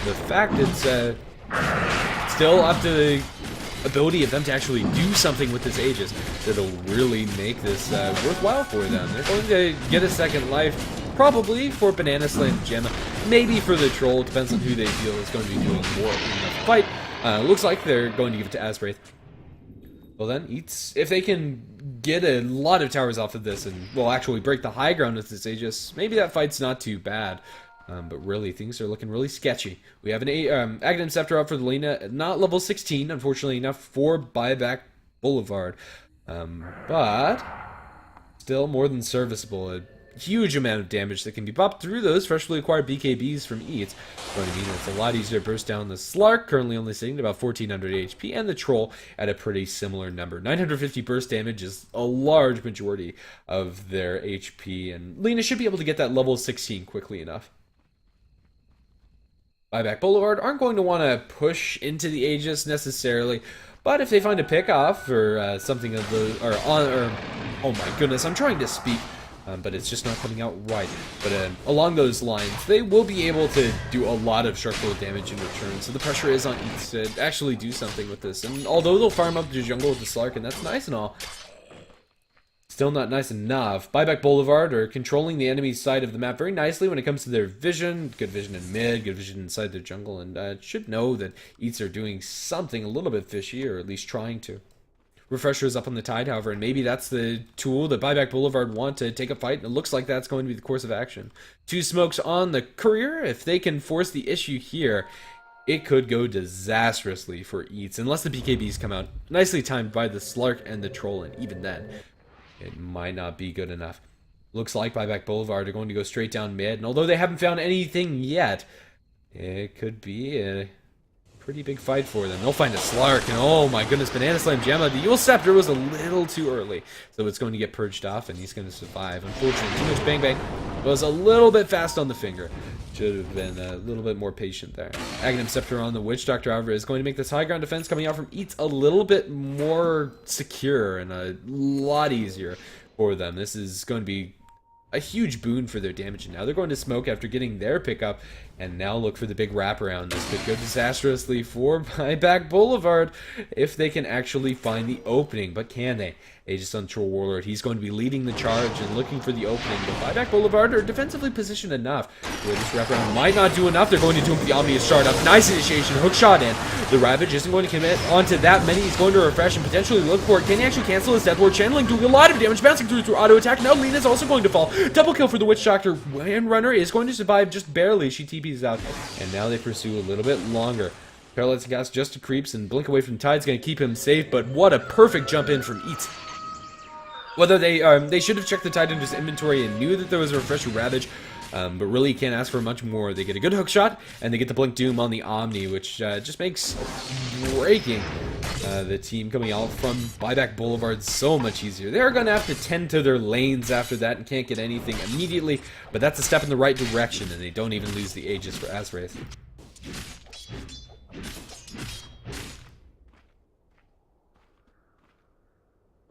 The fact it's still up to the ability of them to actually do something with this Aegis that'll really make this worthwhile for them. They're going to get a second life, probably for Banana Slam Gemma, maybe for the Troll. Depends on who they feel is going to be doing more in the fight. Looks like they're going to give it to Aswraith. Well then, Eatz, if they can get a lot of towers off of this and, well, actually break the high ground with this Aegis, maybe that fight's not too bad. But really, things are looking really sketchy. We have an Aghanim Scepter up for the Lina, not level 16, unfortunately enough for Buyback Boulevard. But still more than serviceable. A huge amount of damage that can be popped through those freshly acquired BKBs from Eatz. What I mean, it's a lot easier to burst down the Slark, currently only sitting at about 1400 HP, and the Troll at a pretty similar number. 950 burst damage is a large majority of their HP, and Lina should be able to get that level 16 quickly enough. Buyback Boulevard aren't going to want to push into the Aegis necessarily, but if they find a pick off or something of the oh my goodness, I'm trying to speak, but it's just not coming out right. But along those lines, they will be able to do a lot of sharp bullet damage in return. So the pressure is on Eatz to actually do something with this. And although they'll farm up the jungle with the Slark, and that's nice and all, still not nice enough. Buyback Boulevard are controlling the enemy's side of the map very nicely when it comes to their vision. Good vision in mid, good vision inside their jungle, and should know that Eatz are doing something a little bit fishy, or at least trying to. Refresher is up on the tide, however, and maybe that's the tool that Buyback Boulevard want to take a fight, and it looks like that's going to be the course of action. 2 smokes on the Courier. If they can force the issue here, it could go disastrously for Eatz, unless the BKBs come out nicely timed by the Slark and the Troll, and even then, it might not be good enough. Looks like Buyback Boulevard are going to go straight down mid, and although they haven't found anything yet, it could be a pretty big fight for them. They'll find a Slark, and oh my goodness, Banana Slam Gemma. The Eul Scepter was a little too early, so it's going to get purged off, and he's going to survive. Unfortunately, too much Bang Bang was a little bit fast on the finger. Should have been a little bit more patient there. Aghanim Scepter on the Witch Doctor, however, is going to make this high ground defense coming out from Eatz a little bit more secure and a lot easier for them. This is going to be a huge boon for their damage. And now they're going to smoke after getting their pickup, and now look for the big wraparound. This could go disastrously for Buyback Boulevard if they can actually find the opening. But can they? Aegis on Troll Warlord, he's going to be leading the charge and looking for the opening. But Buyback Boulevard are defensively positioned enough where this wraparound might not do enough. They're going to do him with the Omnia startup. Nice initiation, hook shot in. The Ravage isn't going to commit onto that many. He's going to refresh and potentially look for it. Can he actually cancel his Death Ward? Channeling doing a lot of damage, bouncing through auto attack. Now Lina's also going to fall. Double kill for the Witch Doctor. Windrunner is going to survive just barely. She TP's out. And now they pursue a little bit longer. Paralyzing Gas just creeps, and Blink Away from the Tide's going to keep him safe, but what a perfect jump in from Eatz. Whether they should have checked the Tide Hunter's inventory and knew that there was a Refresher Ravage, but really can't ask for much more. They get a good hook shot, and they get the Blink Doom on the Omni, which just makes breaking the team coming out from Buyback Boulevard so much easier. They're going to have to tend to their lanes after that and can't get anything immediately, but that's a step in the right direction, and they don't even lose the Aegis for Aswraith.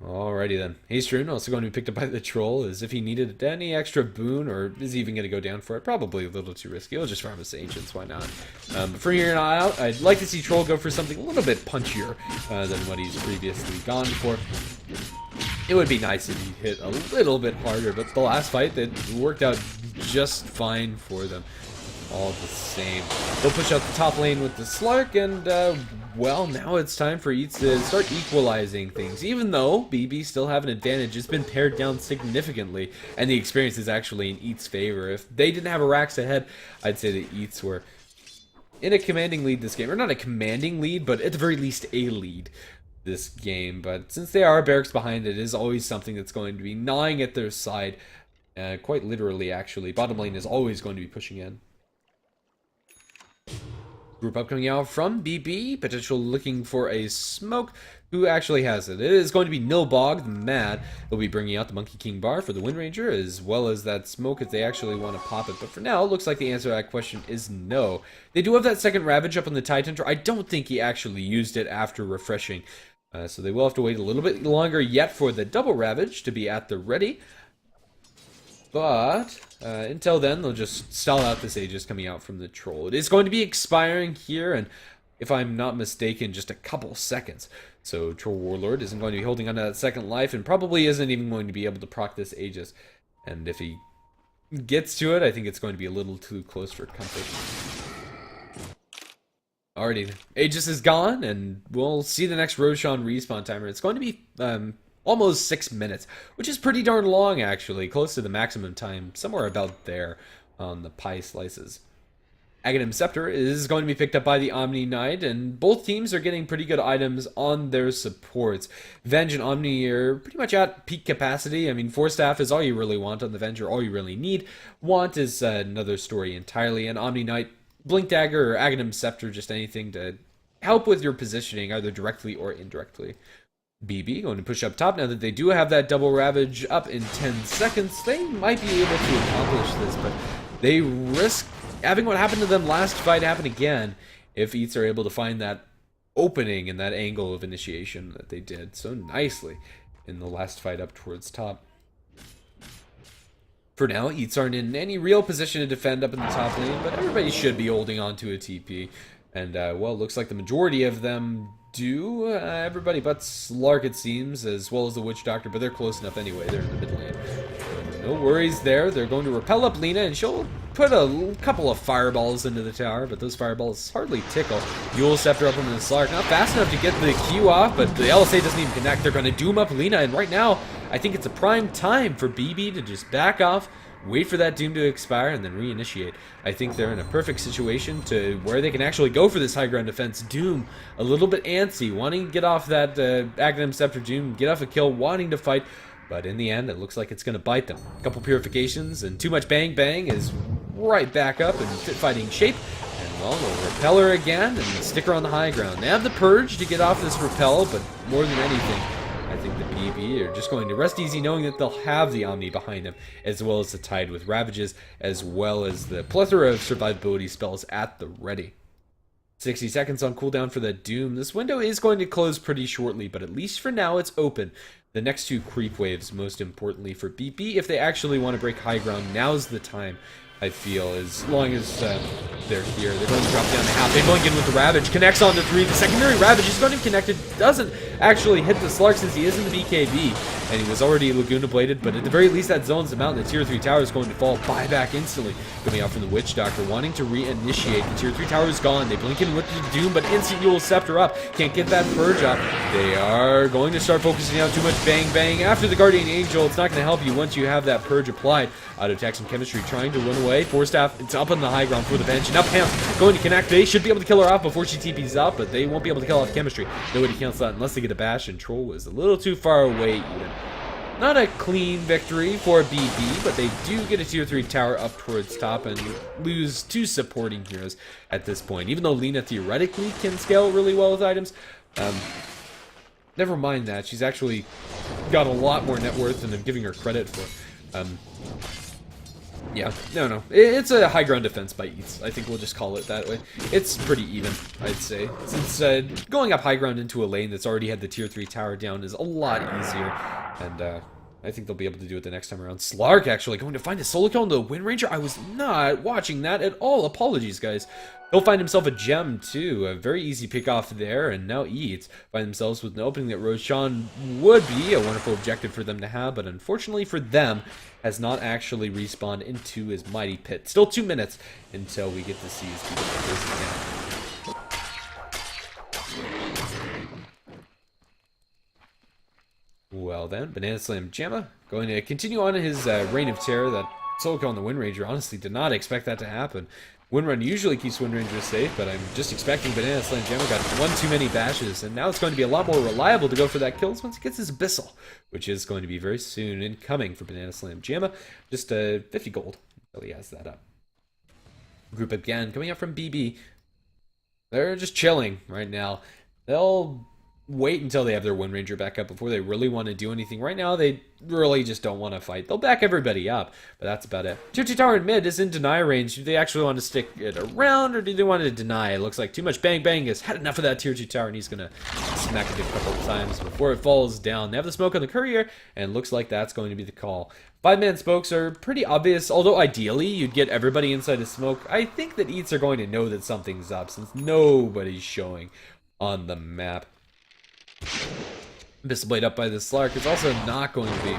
Alrighty then. Hastrun also going to be picked up by the Troll, as if he needed any extra boon, or is he even going to go down for it? Probably a little too risky. He'll just farm his Ancients, why not? But from here on out, I'd like to see Troll go for something a little bit punchier than what he's previously gone for. It would be nice if he hit a little bit harder, but the last fight, that worked out just fine for them. All the same. They'll push out the top lane with the Slark, and, well, now it's time for Eatz to start equalizing things. Even though BB still have an advantage, it's been pared down significantly, and the experience is actually in Eatz's favor. If they didn't have a Rax ahead, I'd say that Eatz were in a commanding lead this game. Or not a commanding lead, but at the very least a lead this game. But since they are barracks behind, it is always something that's going to be gnawing at their side. Quite literally, actually. Bottom lane is always going to be pushing in. Group up coming out from BB, potential looking for a smoke. Who actually has it? It is going to be Nilbog, the Mad. He'll be bringing out the Monkey King bar for the Wind Ranger, as well as that smoke if they actually want to pop it. But for now, it looks like the answer to that question is no. They do have that second Ravage up on the Tide Hunter. I don't think he actually used it after refreshing. So they will have to wait a little bit longer yet for the double Ravage to be at the ready. But until then, they'll just stall out this Aegis coming out from the Troll. It is going to be expiring here, and if I'm not mistaken, just a couple seconds. So Troll Warlord isn't going to be holding on to that second life, and probably isn't even going to be able to proc this Aegis. And if he gets to it, I think it's going to be a little too close for comfort. Alrighty, Aegis is gone, and we'll see the next Roshan respawn timer. It's going to be almost 6 minutes, which is pretty darn long, actually. Close to the maximum time, somewhere about there on the pie slices. Aghanim Scepter is going to be picked up by the Omni Knight, and both teams are getting pretty good items on their supports. Venge and Omni are pretty much at peak capacity. I mean, 4 staff is all you really want on the Venge, or all you really need. Want is another story entirely, and Omni Knight, Blink Dagger, or Aghanim Scepter, just anything to help with your positioning, either directly or indirectly. BB going to push up top. Now that they do have that double Ravage up in 10 seconds, they might be able to accomplish this, but they risk having what happened to them last fight happen again if Eatz are able to find that opening and that angle of initiation that they did so nicely in the last fight up towards top. For now, Eatz aren't in any real position to defend up in the top lane, but everybody should be holding on to a TP. And, well, it looks like the majority of them do. Everybody but Slark, it seems, as well as the Witch Doctor, but they're close enough anyway. They're in the mid lane. No worries there. They're going to repel up Lina, and she'll put a couple of fireballs into the tower, but those fireballs hardly tickle. Yule Scepter up into the Slark. Not fast enough to get the Q off, but the LSA doesn't even connect. They're going to doom up Lina, and right now, I think it's a prime time for BB to just back off, wait for that doom to expire, and then reinitiate. I think they're in a perfect situation to where they can actually go for this high ground defense. Doom, a little bit antsy, wanting to get off that Aghanim Scepter doom, get off a kill, wanting to fight. But in the end, it looks like it's going to bite them. A couple purifications, and too much bang bang is right back up in fit fighting shape. And well, we'll repel her again and stick her on the high ground. They have the purge to get off this repel, but more than anything, I think the BB are just going to rest easy knowing that they'll have the Omni behind them, as well as the Tide with Ravages, as well as the plethora of survivability spells at the ready. 60 seconds on cooldown for the Doom. This window is going to close pretty shortly, but at least for now it's open. The next 2 creep waves, most importantly for BB, if they actually want to break high ground, now's the time. I feel, as long as they're here. They're going to drop down to half. They blink in with the Ravage. Connects on to 3. The secondary Ravage is going to be connected. Doesn't actually hit the Slark since he is in the BKB. And he was already Laguna Bladed, but at the very least that zones him out. And the Tier 3 tower is going to fall. Buyback instantly. Coming out from the Witch Doctor, wanting to reinitiate. The Tier 3 tower is gone. They blink in with the Doom, but instant Yule Scepter up. Can't get that Purge up. They are going to start focusing on too much bang bang. After the Guardian Angel, it's not going to help you once you have that Purge applied. Auto attacks and chemistry trying to run away. 4 staff, it's up on the high ground for the bench. Now Pam's going to connect. They should be able to kill her off before she TP's up, but they won't be able to kill off chemistry. Nobody cancels that unless they get a bash, and Troll was a little too far away even. Not a clean victory for BB, but they do get a Tier 3 tower up towards top and lose 2 supporting heroes at this point. Even though Lina theoretically can scale really well with items, never mind that. She's actually got a lot more net worth than I'm giving her credit for. Yeah, no. It's a high ground defense by Eatz. I think we'll just call it that way. It's pretty even, I'd say. Since going up high ground into a lane that's already had the Tier 3 tower down is a lot easier. And I think they'll be able to do it the next time around. Slark actually going to find a solo kill on the Wind Ranger. I was not watching that at all. Apologies, guys. He'll find himself a gem, too. A very easy pick off there. And now Eatz find themselves with an opening that Roshan would be a wonderful objective for them to have. But unfortunately for them, has not actually respawned into his mighty pit. Still 2 minutes until we get to see his people again. Well then, Banana Slam Jamma going to continue on his reign of terror. That solo kill on the Wind Ranger, honestly did not expect that to happen. Windrun usually keeps Wind Ranger safe, but I'm just expecting Banana Slam Jamma got one too many bashes, and now it's going to be a lot more reliable to go for that kills once he gets his Abyssal, which is going to be very soon incoming for Banana Slam Jamma. Just 50 gold until he has that up. Group again coming up from BB. They're just chilling right now. They'll wait until they have their Wind Ranger back up before they really want to do anything. Right now, they really just don't want to fight. They'll back everybody up, but that's about it. Tier 2 tower in mid is in deny range. Do they actually want to stick it around, or do they want to deny? It looks like too much Bang Bang has had enough of that tier 2 tower, and he's going to smack it a couple of times before it falls down. They have the smoke on the courier, and looks like that's going to be the call. 5-man smokes are pretty obvious, although ideally you'd get everybody inside the smoke. I think that Eatz are going to know that something's up since nobody's showing on the map. Missile Blade up by the Slark is also not going to be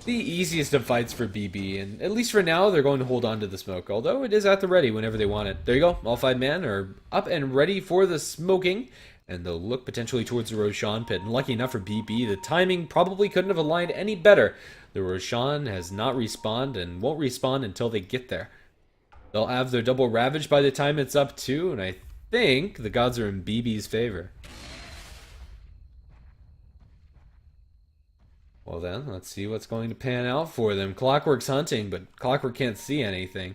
the easiest of fights for BB, and at least for now they're going to hold on to the smoke, although it is at the ready whenever they want it. There you go, all 5 men are up and ready for the smoking, and they'll look potentially towards the Roshan pit, and lucky enough for BB, the timing probably couldn't have aligned any better. The Roshan has not respawned and won't respawn until they get there. They'll have their double Ravage by the time it's up too, and I think the gods are in BB's favor. Well then, let's see what's going to pan out for them. Clockwork's hunting, but Clockwork can't see anything.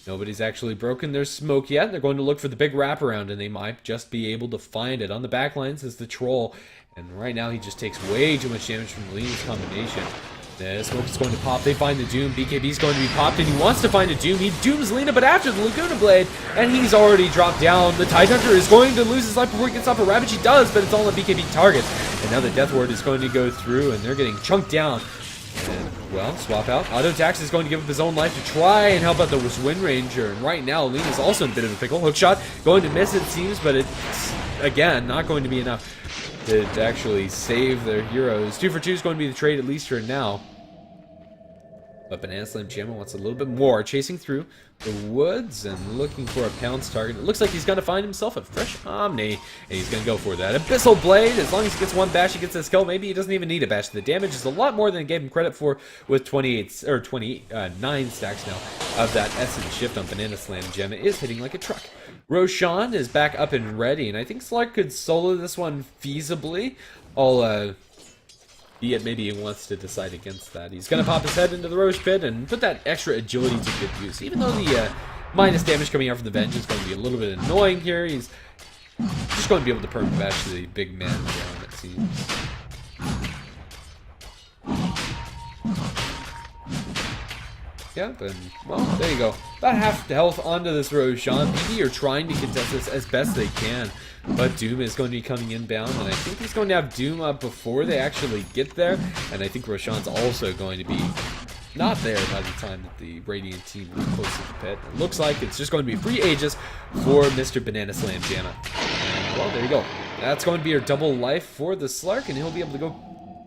Nobody's actually broken their smoke yet. They're going to look for the big wraparound, and they might just be able to find it. On the back lines is the Troll, and right now he just takes way too much damage from Lena's combination. The smoke is going to pop. They find the Doom. BKB is going to be popped, and he wants to find a Doom. He dooms Lena, but after the Laguna Blade, and he's already dropped down. The Tidehunter is going to lose his life before he gets off a Ravage. He does, but it's all on BKB targets. And now the Death Ward is going to go through, and they're getting chunked down. And, well, swap out. Auto Tax is going to give up his own life to try and help out the Wind Ranger. And right now, Lena's also in a bit of a pickle. Hookshot going to miss, it seems, but it's, again, not going to be enough to actually save their heroes. 2 for 2 is going to be the trade, at least for now. But Banana Slam Jamma wants a little bit more, chasing through the woods and looking for a pounce target. It looks like he's going to find himself a fresh Omni, and he's going to go for that. Abyssal Blade, as long as he gets one bash, he gets this kill. Maybe he doesn't even need a bash. The damage is a lot more than he gave him credit for with 9 stacks now of that Essence Shift on Banana Slam Jamma is hitting like a truck. Roshan is back up and ready, and I think Slark could solo this one feasibly. Be it maybe he wants to decide against that. He's going to pop his head into the Roche Pit and put that extra agility to good use. Even though the minus damage coming out from the Venge is going to be a little bit annoying here, he's just going to be able to perma bash the big man down, it seems. Yep, and, well, there you go. About half the health onto this Roshan. BB are trying to contest this as best they can, but Doom is going to be coming inbound, and I think he's going to have Doom up before they actually get there, and I think Roshan's also going to be not there by the time that the Radiant team is close to the pit. It looks like it's just going to be free Aegis for Mr. Banana Slam Jamma. And, well, there you go. That's going to be your double life for the Slark, and he'll be able to go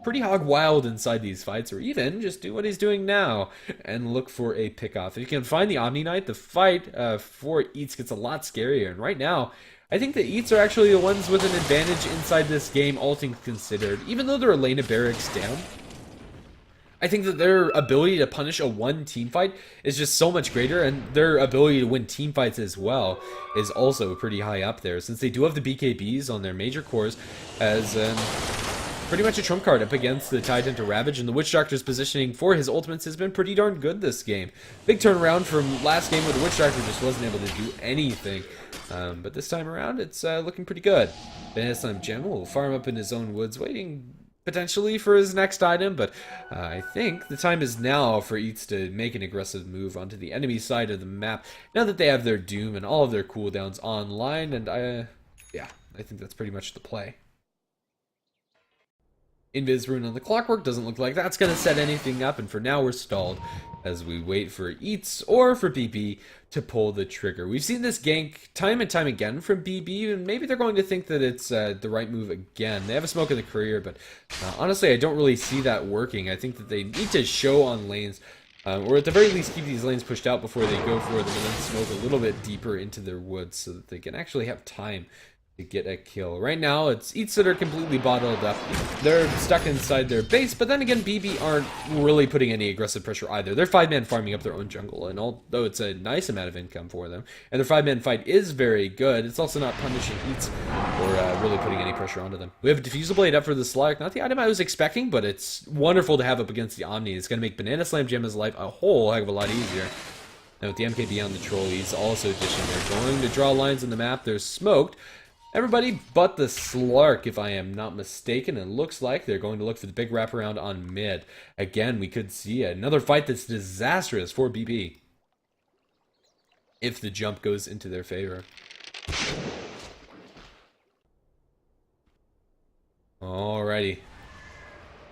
pretty hog wild inside these fights, or even just do what he's doing now and look for a pickoff. If you can find the Omni Knight, the fight for Eatz gets a lot scarier, and right now I think the Eatz are actually the ones with an advantage inside this game, all things considered. Even though they're Elena barracks down, I think that their ability to punish a one team fight is just so much greater, and their ability to win team fights as well is also pretty high up there, since they do have the BKBs on their major cores as pretty much a trump card up against the Tidehunter Ravage, and the Witch Doctor's positioning for his ultimates has been pretty darn good this game. Big turnaround from last game where the Witch Doctor just wasn't able to do anything, but this time around it's looking pretty good. Banana Slam Jamma will farm up in his own woods, waiting potentially for his next item, but I think the time is now for Eatz to make an aggressive move onto the enemy side of the map, now that they have their Doom and all of their cooldowns online, and yeah, I think that's pretty much the play. Invis Rune on the Clockwork doesn't look like that's going to set anything up, and for now we're stalled as we wait for Eatz or for BB to pull the trigger. We've seen this gank time and time again from BB, and maybe they're going to think that it's the right move again. They have a smoke in the career, but honestly I don't really see that working. I think that they need to show on lanes, or at the very least keep these lanes pushed out before they go for them, and then smoke a little bit deeper into their woods so that they can actually have time to get a kill. Right now, it's Eatz that are completely bottled up. They're stuck inside their base, but then again, BB aren't really putting any aggressive pressure either. They're 5-man farming up their own jungle, and although it's a nice amount of income for them, and their 5-man fight is very good, it's also not punishing Eatz or really putting any pressure onto them. We have a Diffusal Blade up for the Slark. Not the item I was expecting, but it's wonderful to have up against the Omni. It's going to make Banana Slam Jamma's life a whole heck of a lot easier. Now with the MKB on the Troll, he's also dishing. They're going to draw lines on the map. They're smoked. Everybody but the Slark, if I am not mistaken. It looks like they're going to look for the big wraparound on mid. Again, we could see another fight that's disastrous for BB if the jump goes into their favor. Alrighty.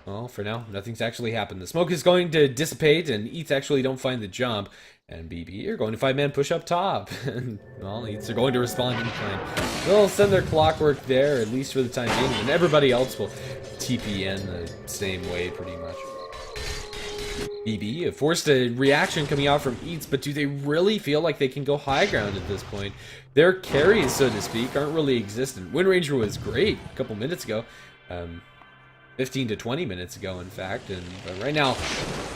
Well, for now, nothing's actually happened. The smoke is going to dissipate, and Eatz actually don't find the jump. And BB are going to 5-man push up top. And, well, Eatz are going to respond in kind. They'll send their clockwork there, at least for the time being, and everybody else will TPN the same way, pretty much. BB have forced a reaction coming out from Eatz, but do they really feel like they can go high ground at this point? Their carries, so to speak, aren't really existent. Wind Ranger was great a couple minutes ago. 15 to 20 minutes ago, in fact, and right now,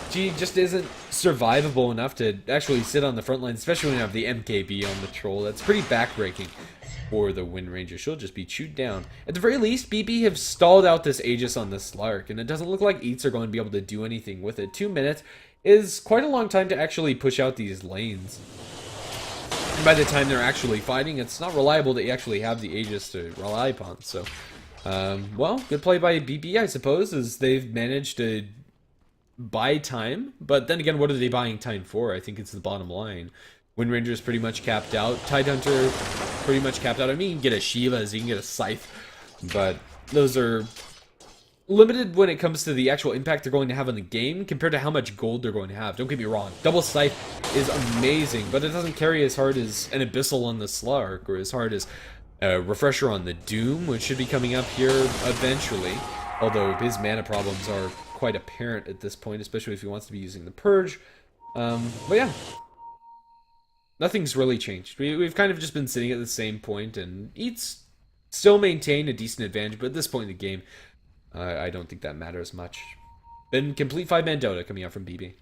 she just isn't survivable enough to actually sit on the front line, especially when you have the MKB on the troll. That's pretty backbreaking for the Wind Ranger. She'll just be chewed down. At the very least, BB have stalled out this Aegis on the Slark, and it doesn't look like Eatz are going to be able to do anything with it. 2 minutes is quite a long time to actually push out these lanes. And by the time they're actually fighting, it's not reliable that you actually have the Aegis to rely upon, so... well, good play by BB, I suppose, as they've managed to buy time. But then again, what are they buying time for? I think it's the bottom line. Wind Ranger's pretty much capped out. Tidehunter pretty much capped out. I mean, you can get a Shivas, you can get a Scythe, but those are limited when it comes to the actual impact they're going to have on the game compared to how much gold they're going to have. Don't get me wrong, double Scythe is amazing, but it doesn't carry as hard as an Abyssal on the Slark, or as hard as Refresher on the Doom, which should be coming up here eventually. Although his mana problems are quite apparent at this point, especially if he wants to be using the Purge. But yeah, nothing's really changed. We've kind of just been sitting at the same point, and Eatz still maintain a decent advantage, but at this point in the game, I don't think that matters much. Then complete 5-man Dota coming out from BB.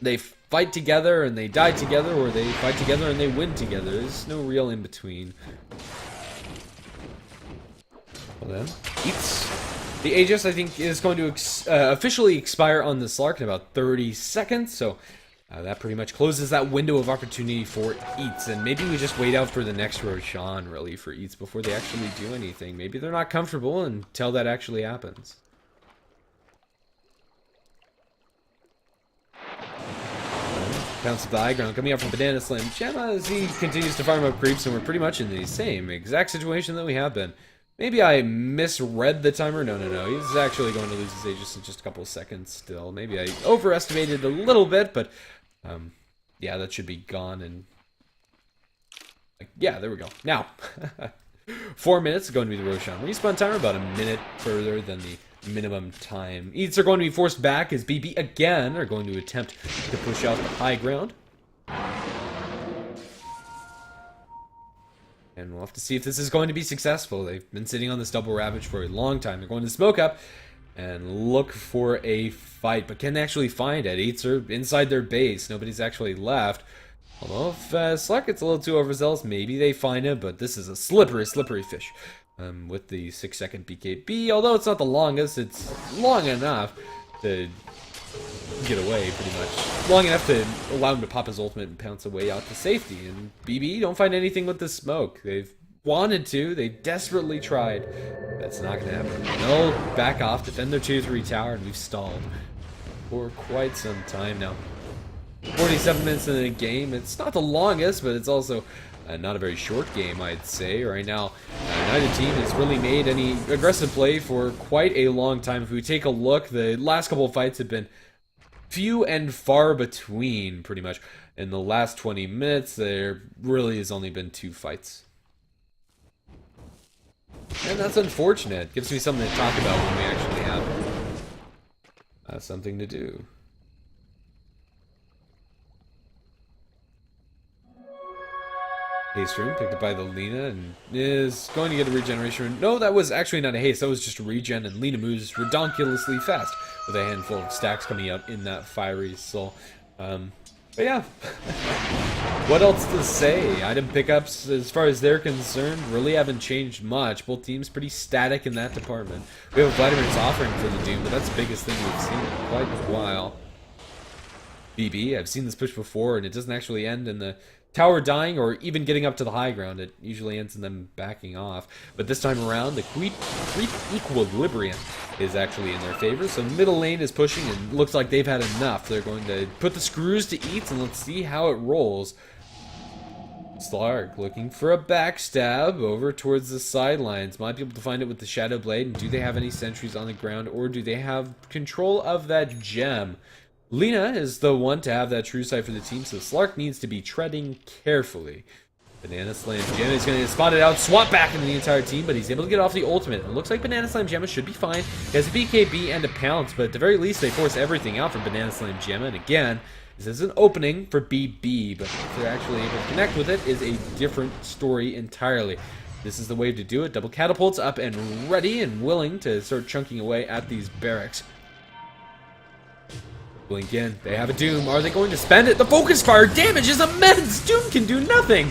They fight together and they die together, or they fight together and they win together. There's no real in between. Well then, Eatz. The Aegis, I think, is going to officially expire on the Slark in about 30 seconds, so that pretty much closes that window of opportunity for Eatz. And maybe we just wait out for the next Roshan, really, for Eatz before they actually do anything. Maybe they're not comfortable until that actually happens. Bounce to the high ground, coming up from Banana Slam Gemma as he continues to farm up creeps, and we're pretty much in the same exact situation that we have been. Maybe I misread the timer. No. He's actually going to lose his Aegis in just a couple of seconds still. Maybe I overestimated a little bit, but yeah, that should be gone. And yeah, there we go. Now, 4 minutes is going to be the Roshan respawn timer, about a minute further than the minimum time. Eatz are going to be forced back as BB again are going to attempt to push out the high ground. And we'll have to see if this is going to be successful. They've been sitting on this double Ravage for a long time. They're going to smoke up and look for a fight. But can they actually find it? Eatz are inside their base. Nobody's actually left. Although if Slark gets a little too overzealous, maybe they find him. But this is a slippery, slippery fish. With the 6-second BKB, although it's not the longest, it's long enough to get away, pretty much. Long enough to allow him to pop his ultimate and pounce away out to safety. And BB don't find anything with the smoke. They've wanted to, they desperately tried. That's not going to happen. They'll back off, defend their 2-3 tower, and we've stalled for quite some time now. 47 minutes in the game. It's not the longest, but it's also not a very short game, I'd say. Right now, neither team has really made any aggressive play for quite a long time. If we take a look, the last couple of fights have been few and far between, pretty much. In the last 20 minutes, there really has only been 2 fights. And that's unfortunate. Gives me something to talk about when we actually have something to do. Haste rune picked up by the Lina and is going to get a regeneration rune. No, that was actually not a haste. That was just a regen, and Lina moves redonkulously fast with a handful of stacks coming out in that fiery soul. But yeah, what else to say? Item pickups, as far as they're concerned, really haven't changed much. Both teams pretty static in that department. We have a Vladimir's offering for the Doom, but that's the biggest thing we've seen in quite a while. BB, I've seen this push before, and it doesn't actually end in the tower dying or even getting up to the high ground. It usually ends in them backing off. But this time around, the creep equilibrium is actually in their favor. So middle lane is pushing and looks like they've had enough. They're going to put the screws to Eatz and let's see how it rolls. Slark looking for a backstab over towards the sidelines. Might be able to find it with the Shadow Blade. And do they have any sentries on the ground or do they have control of that gem? Lina is the one to have that true sight for the team, so Slark needs to be treading carefully. Banana Slam Gemma is going to get spotted out, swap back into the entire team, but he's able to get off the ultimate. It looks like Banana Slam Gemma should be fine. He has a BKB and a pounce, but at the very least they force everything out from Banana Slam Gemma. And again, this is an opening for BB, but if they're actually able to connect with it is a different story entirely. This is the way to do it. Double catapults up and ready and willing to start chunking away at these barracks. Blink in. They have a Doom. Are they going to spend it? The focus fire damage is immense. Doom can do nothing.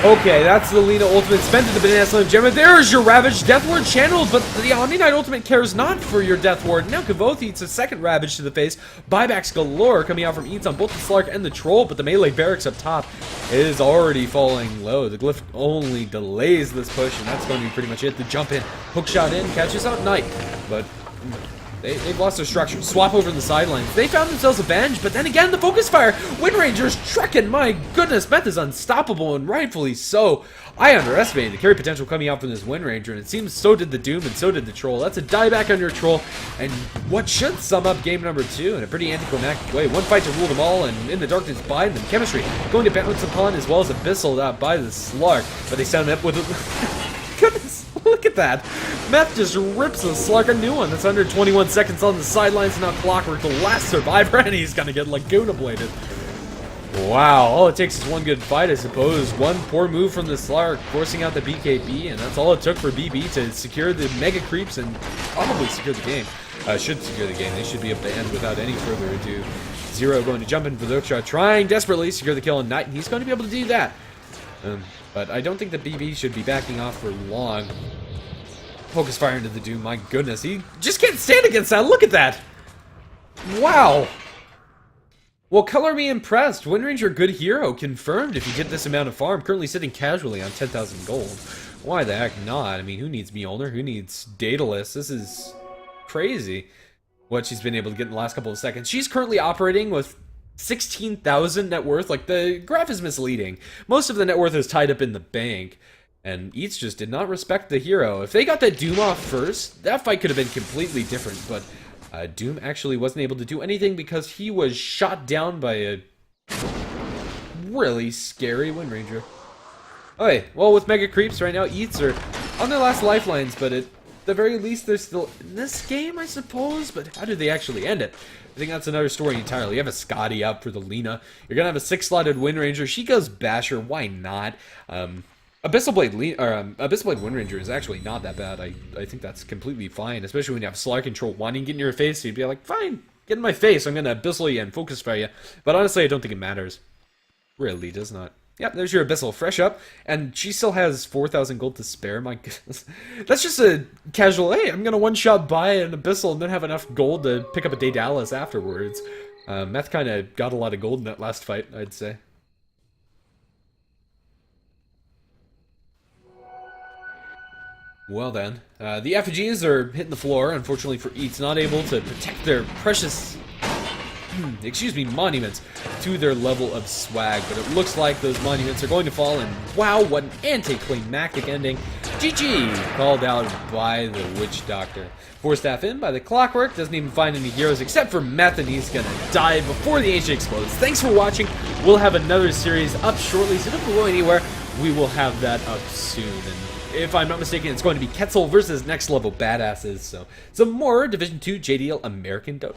Okay, that's the Lina ultimate spent to the Banana Slam Gemma. There's your Ravage. Death Ward channeled, but the Omni Knight ultimate cares not for your Death Ward. Now Kavoth eats a second Ravage to the face. Buybacks galore coming out from Eatz on both the Slark and the Troll, but the melee barracks up top is already falling low. The Glyph only delays this push, and that's going to be pretty much it. The jump in, hook shot in, catches out Knight, but they've lost their structure. Swap over in the sidelines. They found themselves a bench, but then again, the focus fire. Wind Ranger's trekking. My goodness, Meth is unstoppable, and rightfully so. I underestimated the carry potential coming out from this Wind Ranger, and it seems so did the Doom, and so did the Troll. That's a dieback on your Troll, and what should sum up game number 2 in a pretty anticlimactic way. One fight to rule them all, and in the darkness by them. Chemistry going to bounce upon as well as Abyssal out by the Slark, but they sound up with a goodness. Look at that. Meth just rips the Slark a new one. That's under 21 seconds on the sidelines. Now Clockwork, the last survivor, and he's going to get Laguna bladed. Wow. All it takes is one good fight, I suppose. One poor move from the Slark, forcing out the BKB, and that's all it took for BB to secure the Mega Creeps and probably secure the game. Should secure the game. They should be able to end without any further ado. Zero going to jump in for the hook shot, trying desperately to secure the kill on Knight, and he's going to be able to do that. But I don't think that BB should be backing off for long. Focus fire into the Doom. My goodness, he just can't stand against that. Look at that. Wow. Well, color me impressed. Wind Ranger, good hero. Confirmed if you get this amount of farm. Currently sitting casually on 10,000 gold. Why the heck not? I mean, who needs Mjolnir? Who needs Daedalus? This is crazy what she's been able to get in the last couple of seconds. She's currently operating with 16,000 net worth. Like, the graph is misleading. Most of the net worth is tied up in the bank, and Eatz just did not respect the hero. If they got that Doom off first, that fight could have been completely different, but Doom actually wasn't able to do anything because he was shot down by a really scary Wind Ranger. Okay, well, with Mega Creeps right now, Eatz are on their last lifelines, but at the very least, they're still in this game, I suppose, but how do they actually end it? I think that's another story entirely. You have a Scotty up for the Lina. You're going to have a 6-slotted Wind Ranger. She goes Basher. Why not? Abyssal Blade Wind Ranger is actually not that bad. I think that's completely fine, especially when you have Slark control wanting to get in your face. So you'd be like, fine, get in my face. I'm going to Abyssal you and focus fire you. But honestly, I don't think it matters. Really does not. Yep, there's your Abyssal, fresh up, and she still has 4,000 gold to spare. My goodness. That's just a casual, hey, I'm going to one-shot buy an Abyssal and then have enough gold to pick up a Daedalus afterwards. Meth kind of got a lot of gold in that last fight, I'd say. Well then, the effigies are hitting the floor, unfortunately for Eatz, not able to protect their precious monuments to their level of swag, but it looks like those monuments are going to fall, and wow, what an anticlimactic ending. GG, called out by the Witch Doctor. 4-staff in by the Clockwork, doesn't even find any heroes except for Meth, and he's gonna die before the Ancient explodes. Thanks for watching. We'll have another series up shortly, so don't go anywhere. We will have that up soon, and if I'm not mistaken, it's going to be Quetzal versus Next Level Badasses, so some more Division 2 JDL American Dota.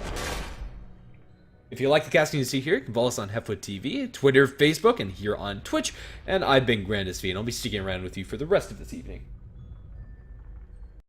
If you like the casting you see here, you can follow us on HeflaTV, Twitter, Facebook, and here on Twitch. And I've been GrandisV, and I'll be sticking around with you for the rest of this evening.